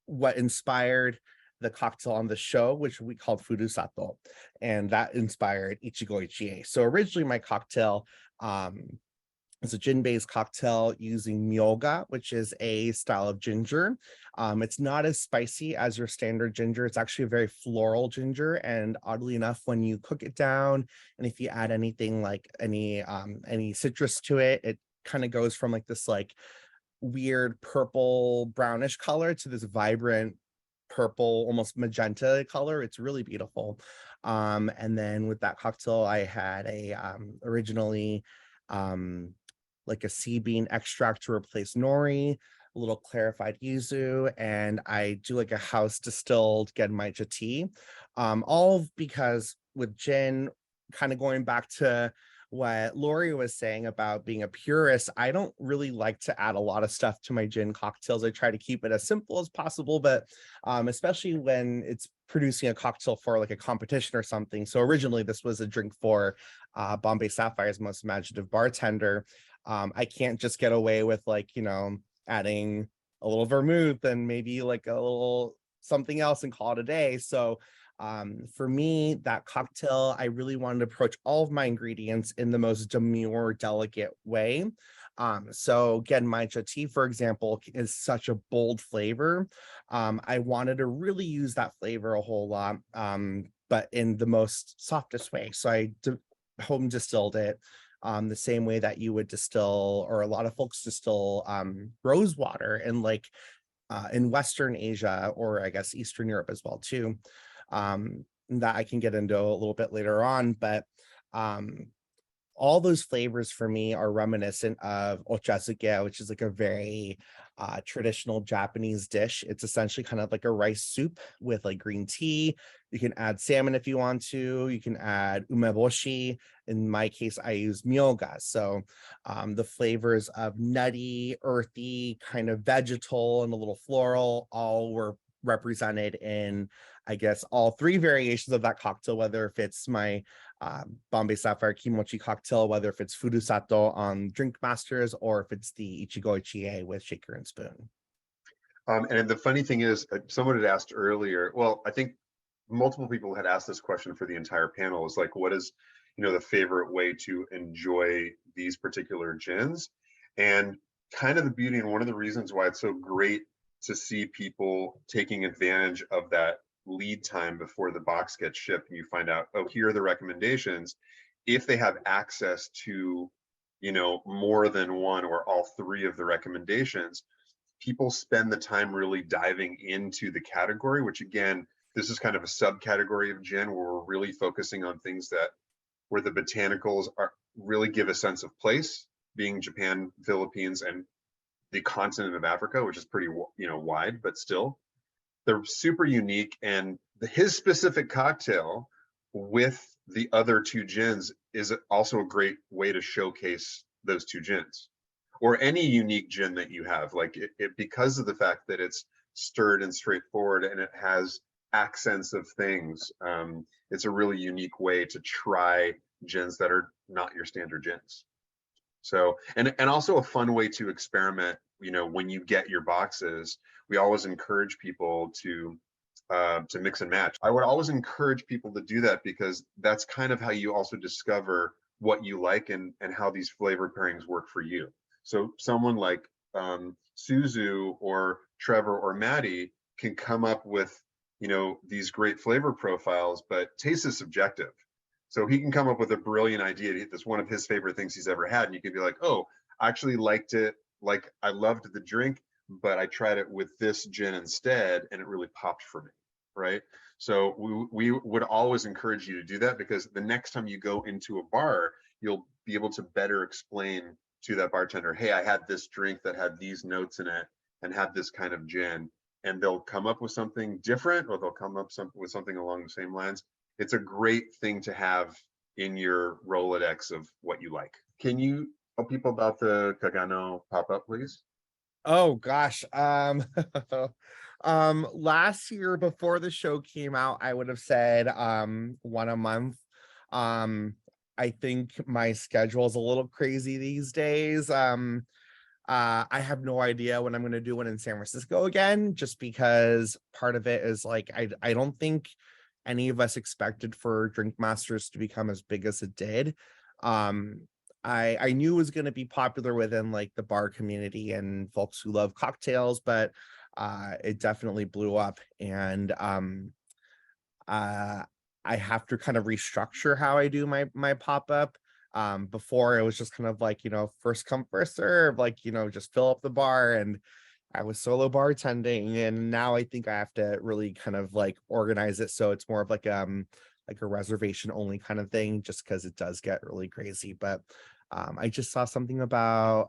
what inspired the cocktail on the show, which we called Furusato, and that inspired Ichigo Ichie. So originally my cocktail is a gin-based cocktail using myoga, which is a style of ginger. It's not as spicy as your standard ginger. It's actually a very floral ginger, and oddly enough, when you cook it down, and if you add anything like any citrus to it, it kind of goes from like this like weird purple brownish color to this vibrant purple, almost magenta color. It's really beautiful. And then with that cocktail, I had originally like a sea bean extract to replace nori, a little clarified yuzu, and I do like a house distilled genmaicha tea. All because with gin, kind of going back to what Laurie was saying about being a purist, I don't really like to add a lot of stuff to my gin cocktails. I try to keep it as simple as possible, but especially when it's producing a cocktail for like a competition or something. So originally this was a drink for Bombay Sapphire's Most Imaginative Bartender. I can't just get away with like, adding a little vermouth and maybe like a little something else and call it a day. So for me, that cocktail, I really wanted to approach all of my ingredients in the most demure, delicate way. So genmaicha tea, for example, is such a bold flavor. I wanted to really use that flavor a whole lot, but in the most softest way. So I home distilled it the same way that you would distill, or a lot of folks distill rose water in Western Asia, or I guess Eastern Europe as well too. That I can get into a little bit later on, but all those flavors for me are reminiscent of ochazuke, which is like a very traditional Japanese dish. It's essentially kind of like a rice soup with like green tea. You can add salmon if you want to. You can add umeboshi. In my case, I use myoga. So the flavors of nutty, earthy, kind of vegetal, and a little floral all were represented in, I guess, all three variations of that cocktail, whether if it's my Bombay Sapphire Kimochi cocktail, whether if it's Furusato on Drink Masters, or if it's the Ichigo Ichie with shaker and spoon. And the funny thing is, someone had asked earlier, well, I think multiple people had asked this question for the entire panel, is like, what is, the favorite way to enjoy these particular gins? And kind of the beauty, and one of the reasons why it's so great to see people taking advantage of that lead time before the box gets shipped, and you find out, oh, here are the recommendations. If they have access to, more than one or all three of the recommendations, people spend the time really diving into the category, which again, this is kind of a subcategory of gin where we're really focusing on things where the botanicals really give a sense of place, being Japan, Philippines, and the continent of Africa, which is pretty, wide, but still. They're super unique, and his specific cocktail with the other two gins is also a great way to showcase those two gins, or any unique gin that you have. Like it because of the fact that it's stirred and straightforward, and it has accents of things. It's a really unique way to try gins that are not your standard gins. So, and also a fun way to experiment, when you get your boxes. We always encourage people to mix and match. I would always encourage people to do that, because that's kind of how you also discover what you like and how these flavor pairings work for you. So someone like Suzu or Trevor or Maddie can come up with, these great flavor profiles, but taste is subjective. So he can come up with a brilliant idea. That's one of his favorite things he's ever had. And you can be like, oh, I actually liked it. Like, I loved the drink, but I tried it with this gin instead, and it really popped for me, right? So we would always encourage you to do that, because the next time you go into a bar, you'll be able to better explain to that bartender, hey, I had this drink that had these notes in it and had this kind of gin, and they'll come up with something different, or they'll come up with something along the same lines. It's a great thing to have in your Rolodex of what you like. Can you tell people about the Kagano pop-up, please? Oh gosh. Last year before the show came out, I would have said one a month. I think my schedule is a little crazy these days. I have no idea when I'm going to do one in San Francisco again, just because part of it is like I don't think any of us expected for Drink Masters to become as big as it did. I knew it was going to be popular within like the bar community and folks who love cocktails, but it definitely blew up, and I have to kind of restructure how I do my pop-up. Before it was just kind of like, first come, first serve, like, just fill up the bar, and I was solo bartending, and now I think I have to really kind of like organize it so it's more of like a reservation only kind of thing, just because it does get really crazy. But I just saw something about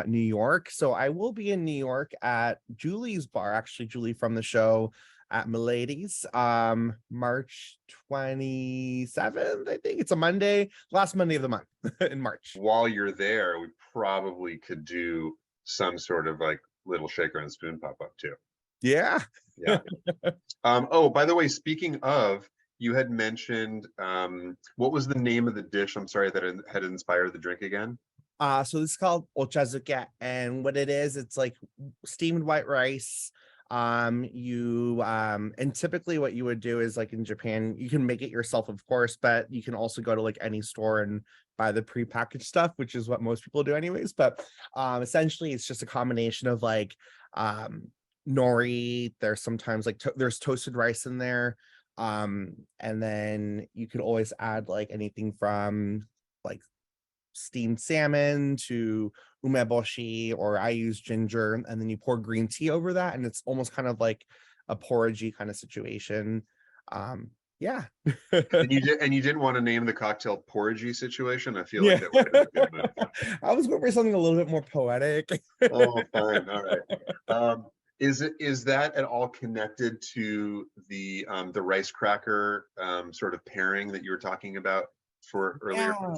New York, so I will be in New York at Julie's bar, actually Julie from the show, at Milady's, March 27th. I think it's a Monday, last Monday of the month in March. While you're there, we probably could do some sort of like little shaker and spoon pop-up too. Yeah. Oh, by the way, speaking of, you had mentioned what was the name of the dish, I'm sorry, that had inspired the drink again? So this is called ochazuke, and what it is, it's like steamed white rice. And typically what you would do is, like in Japan, you can make it yourself, of course, but you can also go to like any store and buy the prepackaged stuff, which is what most people do anyways. But essentially it's just a combination of like nori. There's sometimes like there's toasted rice in there, and then you could always add like anything from like steamed salmon to umeboshi, or I use ginger, and then you pour green tea over that, and it's almost kind of like a porridgey kind of situation. Yeah. And you didn't want to name the cocktail porridgey situation. I feel like Yeah. that would have been a good move. I was going for something a little bit more poetic. Oh, fine. All right. Is that at all connected to the rice cracker sort of pairing that you were talking about for earlier? Yeah.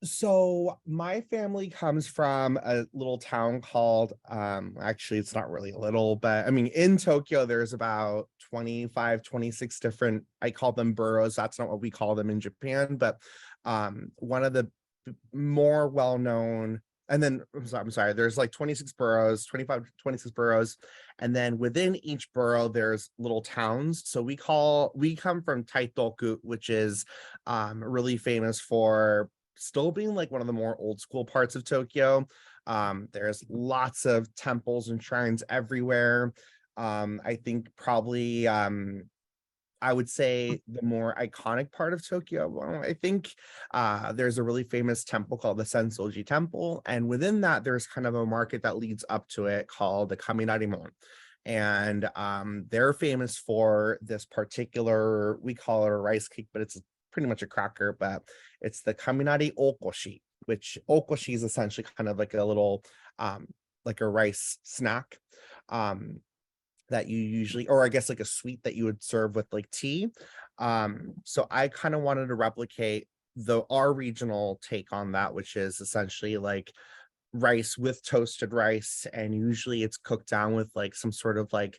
So my family comes from a little town called, actually it's not really little, but I mean, in Tokyo, there's about 25, 26 different, I call them boroughs. That's not what we call them in Japan, but one of the more well-known, and then I'm sorry, there's like 26 boroughs, 25, 26 boroughs. And then within each borough, there's little towns. So we come from Taitoku, which is really famous for still being like one of the more old school parts of Tokyo. There's lots of temples and shrines everywhere. I think probably I would say the more iconic part of Tokyo, well, I think there's a really famous temple called the Sensoji Temple. And within that, there's kind of a market that leads up to it called the Kaminarimon. And they're famous for this particular, we call it a rice cake, but it's pretty much a cracker, but it's the Kaminari Okoshi, which Okoshi is essentially kind of like a little, like a rice snack. That you usually, or I guess like a sweet that you would serve with like tea. So I kind of wanted to replicate our regional take on that, which is essentially like rice with toasted rice, and usually it's cooked down with like some sort of like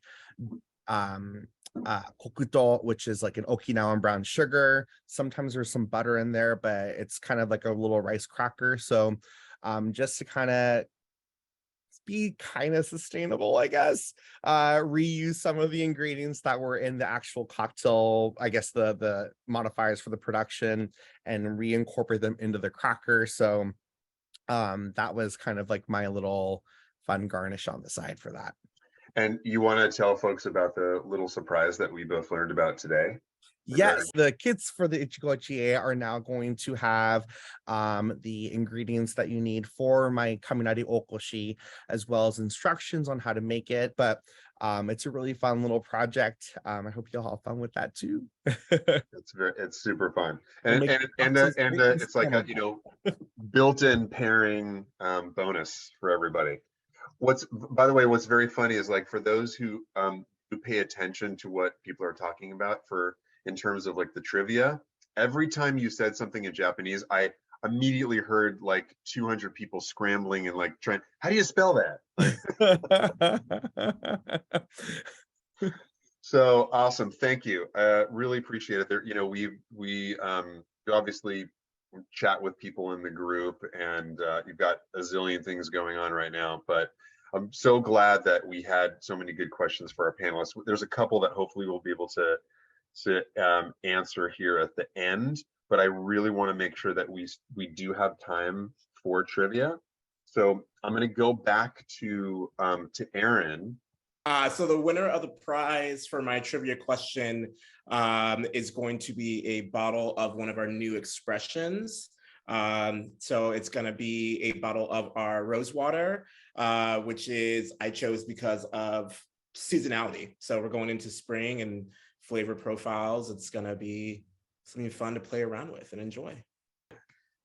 kokuto, which is like an Okinawan brown sugar. Sometimes there's some butter in there, but it's kind of like a little rice cracker. So just to kind of be kind of sustainable, I guess, reuse some of the ingredients that were in the actual cocktail, I guess the modifiers for the production, and reincorporate them into the cracker. So that was kind of like my little fun garnish on the side for that. And you want to tell folks about the little surprise that we both learned about today? Yes, the kits for the Ichigo are now going to have the ingredients that you need for my Kaminari Okoshi, as well as instructions on how to make it. But it's a really fun little project. I hope you'll have fun with that too. It's super fun, and it's like a built-in pairing bonus for everybody. By the way, what's very funny is like for those who pay attention to what people are talking about in terms of like the trivia, every time you said something in Japanese, I immediately heard like 200 people scrambling and like trying, how do you spell that? So awesome. Thank you. Really appreciate it. There, we obviously chat with people in the group, and you've got a zillion things going on right now, but I'm so glad that we had so many good questions for our panelists. There's a couple that hopefully we'll be able to answer here at the end, but I really want to make sure that we do have time for trivia. So I'm going to go back to Aaron. So the winner of the prize for my trivia question is going to be a bottle of one of our new expressions. So it's going to be a bottle of our rose water, which I chose because of seasonality. So we're going into spring and flavor profiles. It's going to be something fun to play around with and enjoy.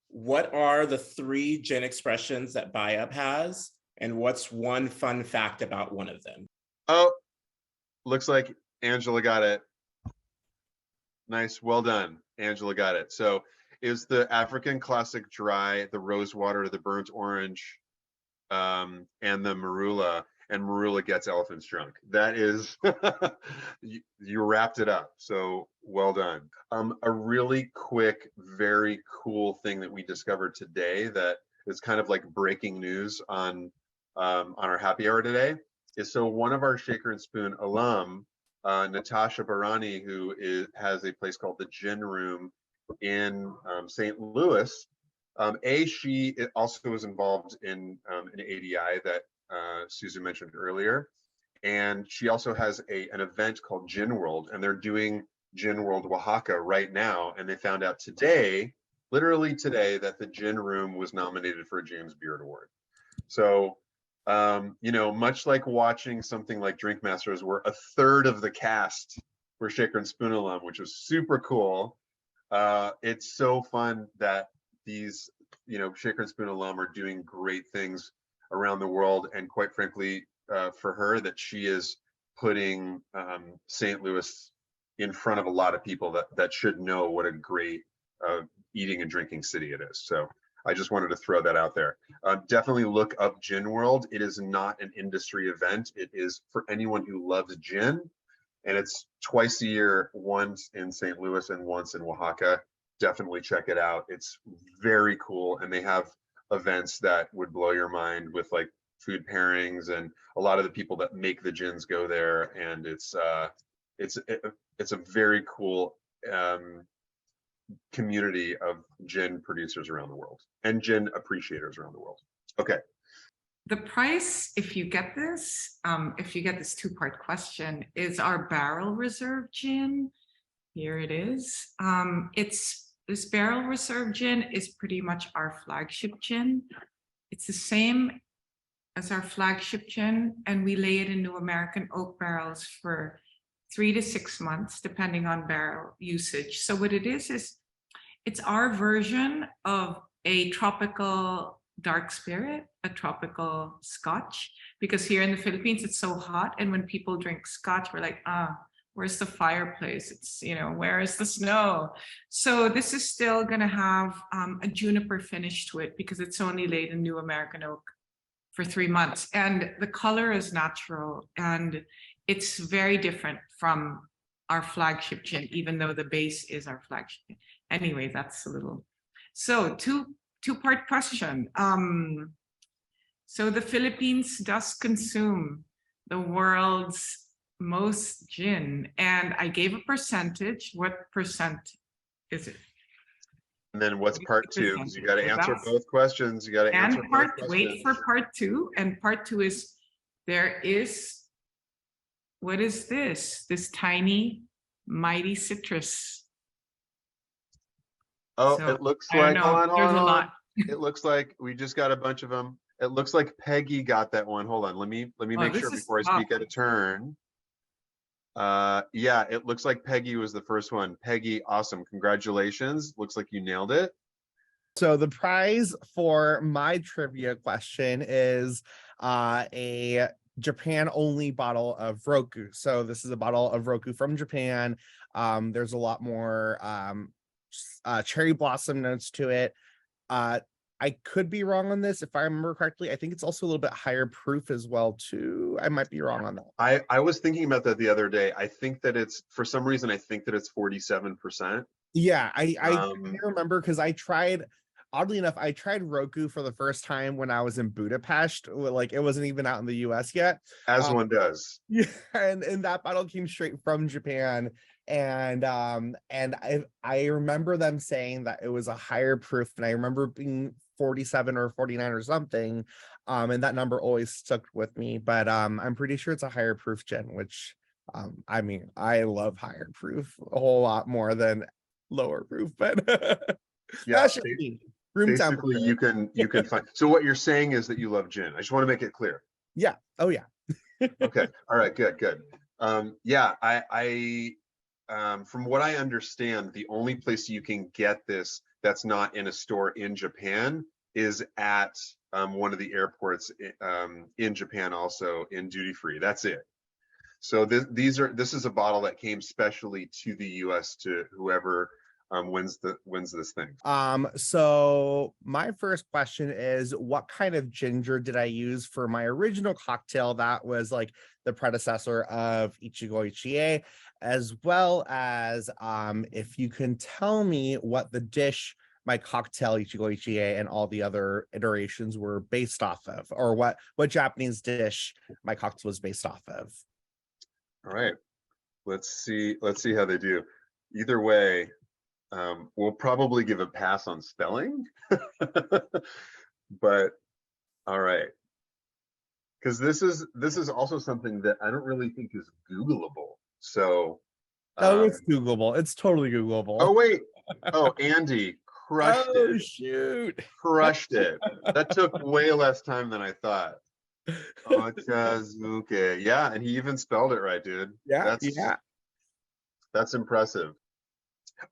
What are the 3 gin expressions that Bayab has? And what's one fun fact about one of them? Oh, looks like Angela got it. Nice, well done. Angela got it. So is the African Classic Dry, the Rose Water, the Burnt Orange, and the Marula, and Marula gets elephants drunk. That is, you wrapped it up. So well done. A really quick, very cool thing that we discovered today that is kind of like breaking news on our happy hour today is, so one of our Shaker and Spoon alum, Natasha Barani, who has a place called the Gin Room in St. Louis. She also was involved in an ADI that Suzu mentioned earlier, and she also has an event called Gin World, and they're doing Gin World Oaxaca right now, and they found out today, literally today, that the Gin Room was nominated for a James Beard Award. So much like watching something like Drink Masters, where a third of the cast for Shaker and Spoon alum, which was super cool. It's so fun that these, Shaker and Spoon alum are doing great things around the world, and quite frankly, for her, that she is putting St. Louis in front of a lot of people that should know what a great eating and drinking city it is. So I just wanted to throw that out there. Definitely look up Gin World. It is not an industry event. It is for anyone who loves gin, and it's twice a year, once in St. Louis and once in Oaxaca. Definitely check it out. It's very cool, and they have events that would blow your mind with like food pairings, and a lot of the people that make the gins go there, and it's a very cool community of gin producers around the world and gin appreciators around the world. Okay. The price, if you get this two-part question, is our barrel reserve gin. Here it is. This barrel reserve gin is pretty much our flagship gin. It's the same as our flagship gin, and we lay it in New American oak barrels for 3 to 6 months, depending on barrel usage. So what it is it's our version of a tropical dark spirit, a tropical scotch, because here in the Philippines, it's so hot. And when people drink scotch, we're like, where's the fireplace? It's, where is the snow? So this is still going to have a juniper finish to it, because it's only laid in New American oak for 3 months. And the color is natural, and it's very different from our flagship gin, even though the base is our flagship. Anyway, that's a little. So two-part question. So the Philippines does consume the world's most gin, and I gave a percentage. What percent is it? And then what's part two? Because you got to answer both questions. You got to answer both questions. Wait for part two. And part two is, what is this? This tiny, mighty citrus. Oh, so, it looks like, hold on. A lot. It looks like we just got a bunch of them. It looks like Peggy got that one. Hold on, let me make sure before I speak out of turn. Yeah, it looks like Peggy was the first one. Peggy, awesome, congratulations. Looks like you nailed it. So the prize for my trivia question is a Japan only bottle of Roku. So this is a bottle of Roku from Japan. There's a lot more cherry blossom notes to it. I could be wrong on this. If I remember correctly, I think it's also a little bit higher proof as well too. I might be wrong on that. I was thinking about that the other day. I think that it's, for some reason, I think that it's 47%. Yeah, I remember, because oddly enough, I tried Roku for the first time when I was in Budapest. Like, it wasn't even out in the US yet. As one does. Yeah, and that bottle came straight from Japan. And I remember them saying that it was a higher proof, and I remember being 47 or 49 or something. And that number always stuck with me. But I'm pretty sure it's a higher proof gin, which I mean, I love higher proof a whole lot more than lower proof, but yeah, that should be room basically you can find. So what you're saying is that you love gin. I just want to make it clear. Yeah. Oh yeah. Okay. All right, good. Yeah, I from what I understand, the only place you can get this that's not in a store in Japan is at one of the airports in Japan, also in duty free. That's it. So this is a bottle that came specially to the US to whoever wins this thing. So my first question is, what kind of ginger did I use for my original cocktail that was like the predecessor of Ichigo Ichie, as well as if you can tell me what the dish my cocktail Ichigo Ichie and all the other iterations were based off of, or what Japanese dish my cocktail was based off of. All right, let's see how they do. Either way, we'll probably give a pass on spelling, but all right, because this is also something that I don't really think is Googleable. So it's Googleable. It's totally Googleable. Oh wait, Andy crushed it. Oh shoot, crushed it. That took way less time than I thought. Ochazuke. Yeah, and he even spelled it right, dude. Yeah, That's impressive.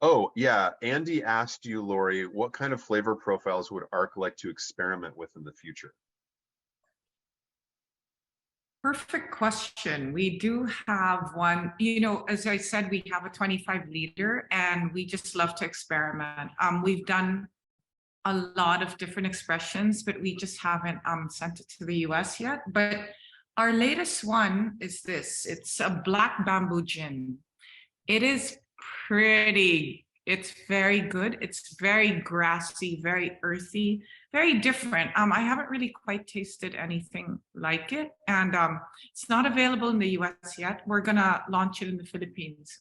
Oh, yeah. Andy asked you, Laurie, what kind of flavor profiles would ARC like to experiment with in the future? Perfect question. We do have one, you know, as I said, we have a 25-liter and we just love to experiment. We've done a lot of different expressions, but we just haven't sent it to the US yet. But our latest one is this. It's a black bamboo gin. It is pretty, it's very good. It's very grassy, very earthy, very different. I haven't really quite tasted anything like it. And it's not available in the US yet. We're gonna launch it in the Philippines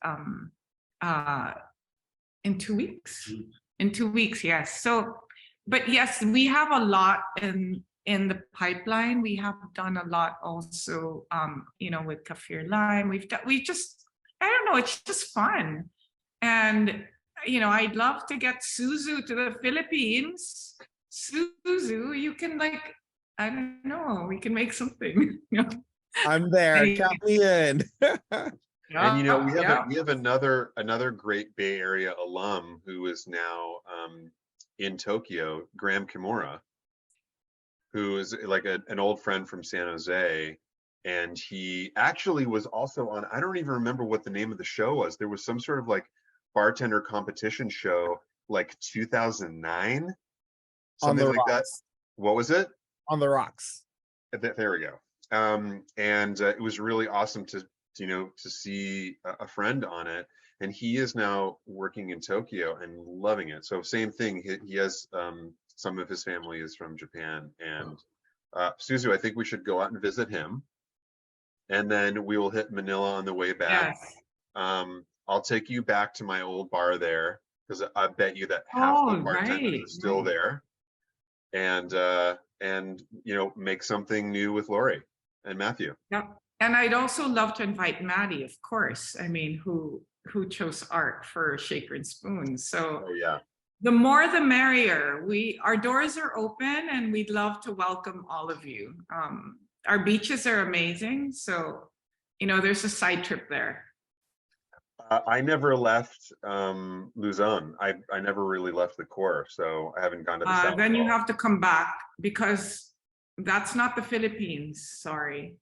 in 2 weeks. In 2 weeks, yes. So, but yes, we have a lot in the pipeline. We have done a lot also, you know, with kaffir lime. I don't know, it's just fun. And, you know, I'd love to get Suzu to the Philippines. Suzu, you can like, I don't know, we can make something. You know? I'm there. Count me in. And you know, we Yeah. have another great Bay Area alum who is now in Tokyo, Graham Kimura, who is like an old friend from San Jose. And he actually was also on, I don't even remember what the name of the show was. There was some sort of like bartender competition show, like 2009, something like that. What was it? On the Rocks. There we go. And it was really awesome to see a friend on it. And he is now working in Tokyo and loving it. So same thing. He has some of his family is from Japan. And Suzu, I think we should go out and visit him. And then we will hit Manila on the way back. Yes. I'll take you back to my old bar there because I bet you that half the bartenders are still there. And you know, make something new with Laurie and Matthew. Yeah. And I'd also love to invite Maddie, of course. I mean, who chose ARC for Shaker and Spoon. So Oh yeah. the more the merrier. Our doors are open and we'd love to welcome all of you. Our beaches are amazing. So, you know, there's a side trip there. I never left Luzon. I never really left the core, so I haven't gone to the south. Then you have to come back because that's not the Philippines. Sorry.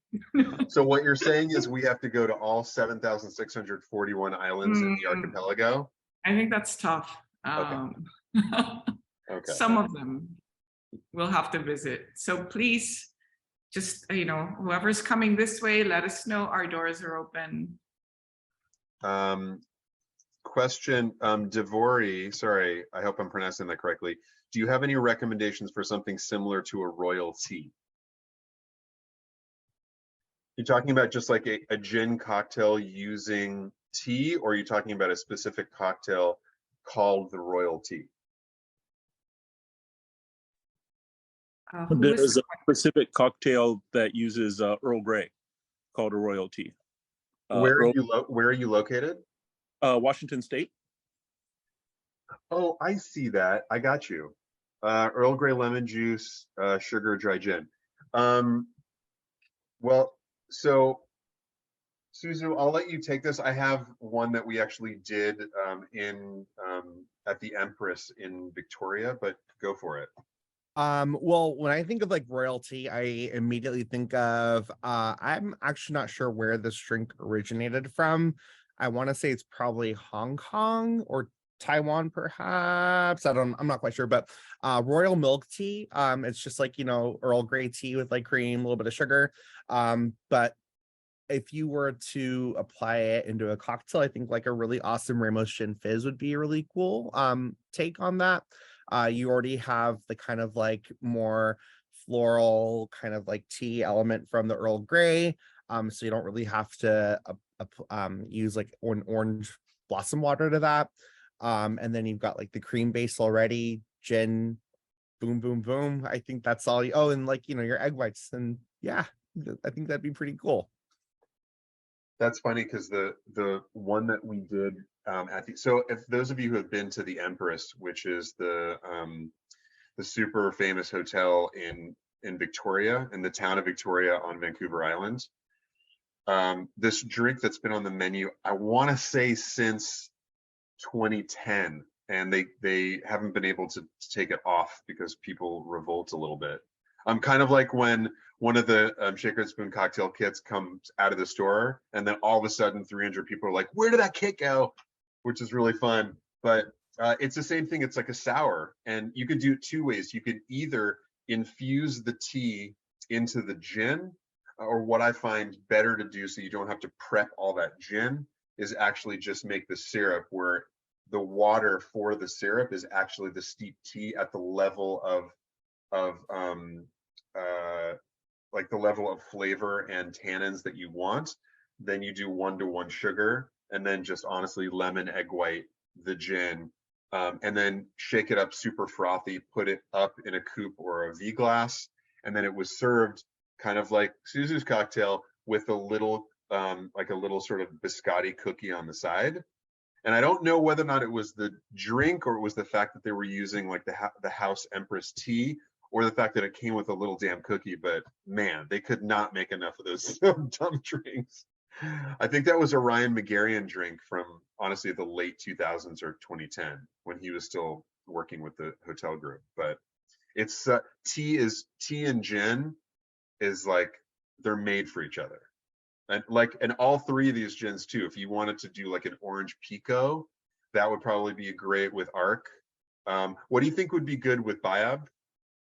So what you're saying is we have to go to all 7,641 islands in the archipelago? I think that's tough. Okay. Some of them we'll have to visit. So please, just, you know, whoever's coming this way, let us know. Our doors are open. Question, Devori, sorry, I hope I'm pronouncing that correctly. Do you have any recommendations for something similar to a royal tea? You're talking about just like a gin cocktail using tea, or are you talking about a specific cocktail called the royal tea? There's a specific cocktail that uses Earl Grey called a royal tea. Where are you located? Washington State. Oh, I see that. I got you. Earl Grey lemon juice, sugar, dry gin. Well, so Suzu, I'll let you take this. I have one that we actually did at the Empress in Victoria, but go for it. Well, when I think of like royalty, I immediately think of I'm actually not sure where this drink originated from. I want to say it's probably Hong Kong or Taiwan, perhaps. I'm not quite sure, but royal milk tea. It's just like, you know, Earl Grey tea with like cream, a little bit of sugar. But if you were to apply it into a cocktail, I think like a really awesome Ramos Gin Fizz would be a really cool take on that. You already have the kind of like more floral kind of like tea element from the Earl Grey. So you don't really have to use like an orange blossom water to that. And then you've got like the cream base already, gin, boom, boom, boom. I think that's all. Oh, and like, you know, your egg whites. And yeah, I think that'd be pretty cool. That's funny because the one that we did so if those of you who have been to the Empress, which is the super famous hotel in Victoria, in the town of Victoria on Vancouver Island, this drink that's been on the menu, I want to say since 2010, and they haven't been able to take it off because people revolt a little bit. Kind of like when one of the Shaker and Spoon cocktail kits comes out of the store, and then all of a sudden 300 people are like, "Where did that kit go?" Which is really fun. But it's the same thing. It's like a sour, and you could do it two ways. You could either infuse the tea into the gin, or what I find better to do so you don't have to prep all that gin is actually just make the syrup where the water for the syrup is actually the steep tea at the level of like the level of flavor and tannins that you want. Then you do 1-to-1 sugar, and then just honestly lemon, egg white, the gin, and then shake it up super frothy, put it up in a coupe or a V glass, and then it was served kind of like Suzu's cocktail with a little like a little sort of biscotti cookie on the side. And I don't know whether or not it was the drink or it was the fact that they were using like the House Empress tea, or the fact that it came with a little damn cookie. But man, they could not make enough of those dumb drinks. I think that was a Ryan Megarian drink from honestly the late 2000s or 2010 when he was still working with the hotel group. But it's tea and gin is like they're made for each other. And all three of these gins too, if you wanted to do like an orange pico, that would probably be great with ARC. What do you think would be good with Bayab,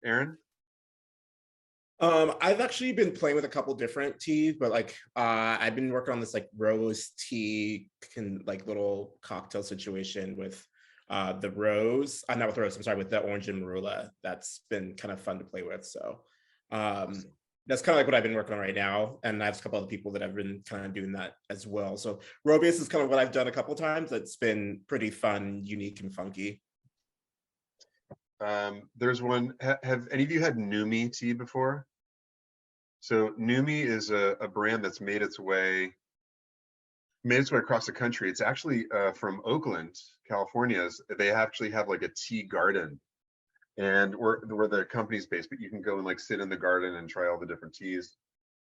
Aaron? I've actually been playing with a couple different teas, but like I've been working on this like rose tea like little cocktail situation with the rose. Not with rose, I'm sorry, with the orange and marula. That's been kind of fun to play with. So that's kind of like what I've been working on right now. And I have a couple other people that have been kind of doing that as well. So Robius is kind of what I've done a couple times. That's been pretty fun, unique, and funky. There's one, have any of you had Numi tea before? So Numi is a brand that's made its way across the country. It's actually from Oakland, California. They actually have like a tea garden, and where the company's based, but you can go and like sit in the garden and try all the different teas,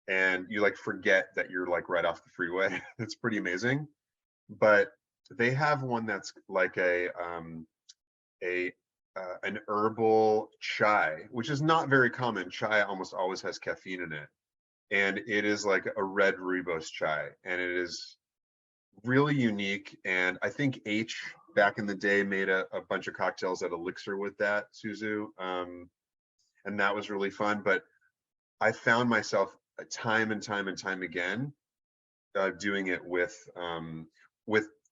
and you like forget that you're like right off the freeway. It's pretty amazing. But they have one that's like an herbal chai, which is not very common. Chai almost always has caffeine in it, and it is like a red rooibos chai, and it is really unique. And I think H back in the day made a bunch of cocktails at Elixir with that, Suzu, and that was really fun. But I found myself time and time again doing it with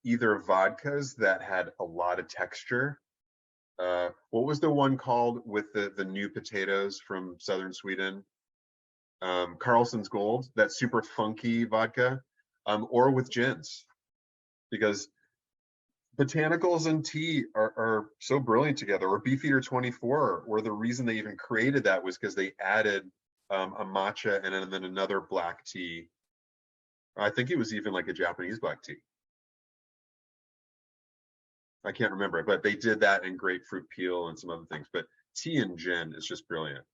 either vodkas that had a lot of texture. What was the one called with the new potatoes from southern Sweden? Carlson's Gold, that super funky vodka, or with gins, because botanicals and tea are so brilliant together. Or Beefeater 24, where the reason they even created that was because they added a matcha and then another black tea. I think it was even like a Japanese black tea. I can't remember, but they did that in grapefruit peel and some other things. But tea and gin is just brilliant.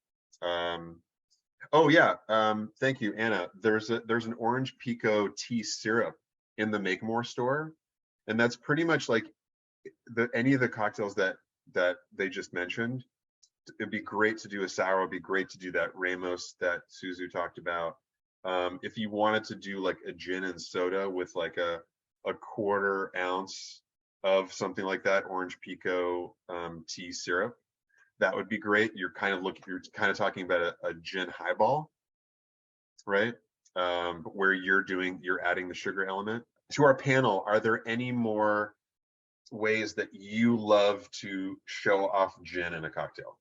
Oh yeah, thank you, Anna. There's an orange pico tea syrup in the Make More store, and that's pretty much like any of the cocktails that they just mentioned. It'd be great to do a sour. It'd be great to do that Ramos that Suzu talked about. If you wanted to do like a gin and soda with like a 1/4 ounce of something like that orange pico tea syrup, that would be great. You're kind of talking about a gin highball, right? Where you're adding the sugar element. To our panel, are there any more ways that you love to show off gin in a cocktail?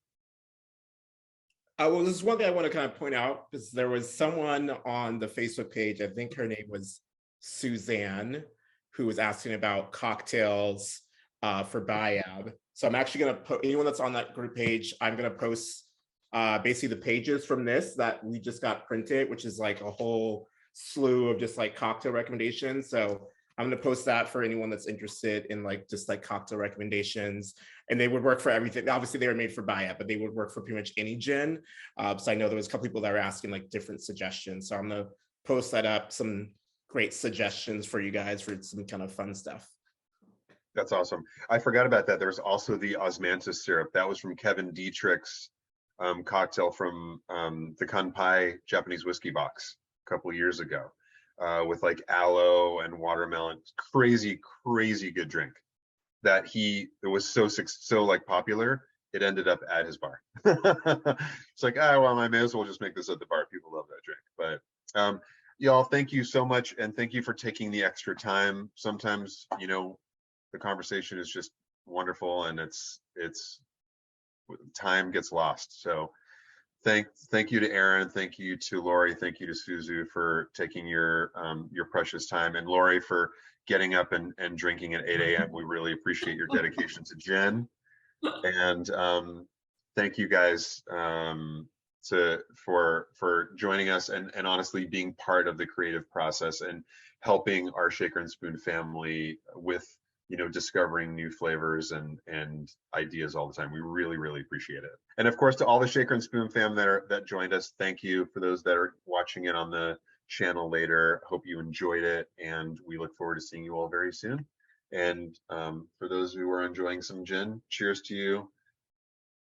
Well, this is one thing I want to kind of point out, because there was someone on the Facebook page, I think her name was Suzanne, who was asking about cocktails for Bayab. So I'm actually going to put anyone that's on that group page, I'm going to post basically the pages from this that we just got printed, which is like a whole slew of just like cocktail recommendations. So I'm going to post that for anyone that's interested in like just like cocktail recommendations, and they would work for everything. Obviously they were made for Bayab, but they would work for pretty much any gin. So I know there was a couple people that were asking like different suggestions. So I'm going to post that up, some great suggestions for you guys for some kind of fun stuff. That's awesome. I forgot about that. There was also the osmanthus syrup. That was from Kevin Dietrich's cocktail from the Kanpai Japanese whiskey box a couple of years ago, with like aloe and watermelon. Crazy, crazy good drink. That it was so like popular, it ended up at his bar. It's like, well, I may as well just make this at the bar. People love that drink. But y'all, thank you so much, and thank you for taking the extra time. Sometimes, you know, the conversation is just wonderful, and it's time gets lost. So thank you to Aaron, thank you to Laurie, thank you to Suzu for taking your precious time, and Laurie for getting up and drinking at 8 a.m. We really appreciate your dedication to gin. And thank you guys for joining us and honestly being part of the creative process and helping our Shaker and Spoon family with, you know, discovering new flavors and ideas all the time. We really, really appreciate it. And of course, to all the Shaker and Spoon fam that joined us, thank you. For those that are watching it on the channel later, hope you enjoyed it, and we look forward to seeing you all very soon. And for those who are enjoying some gin, cheers to you.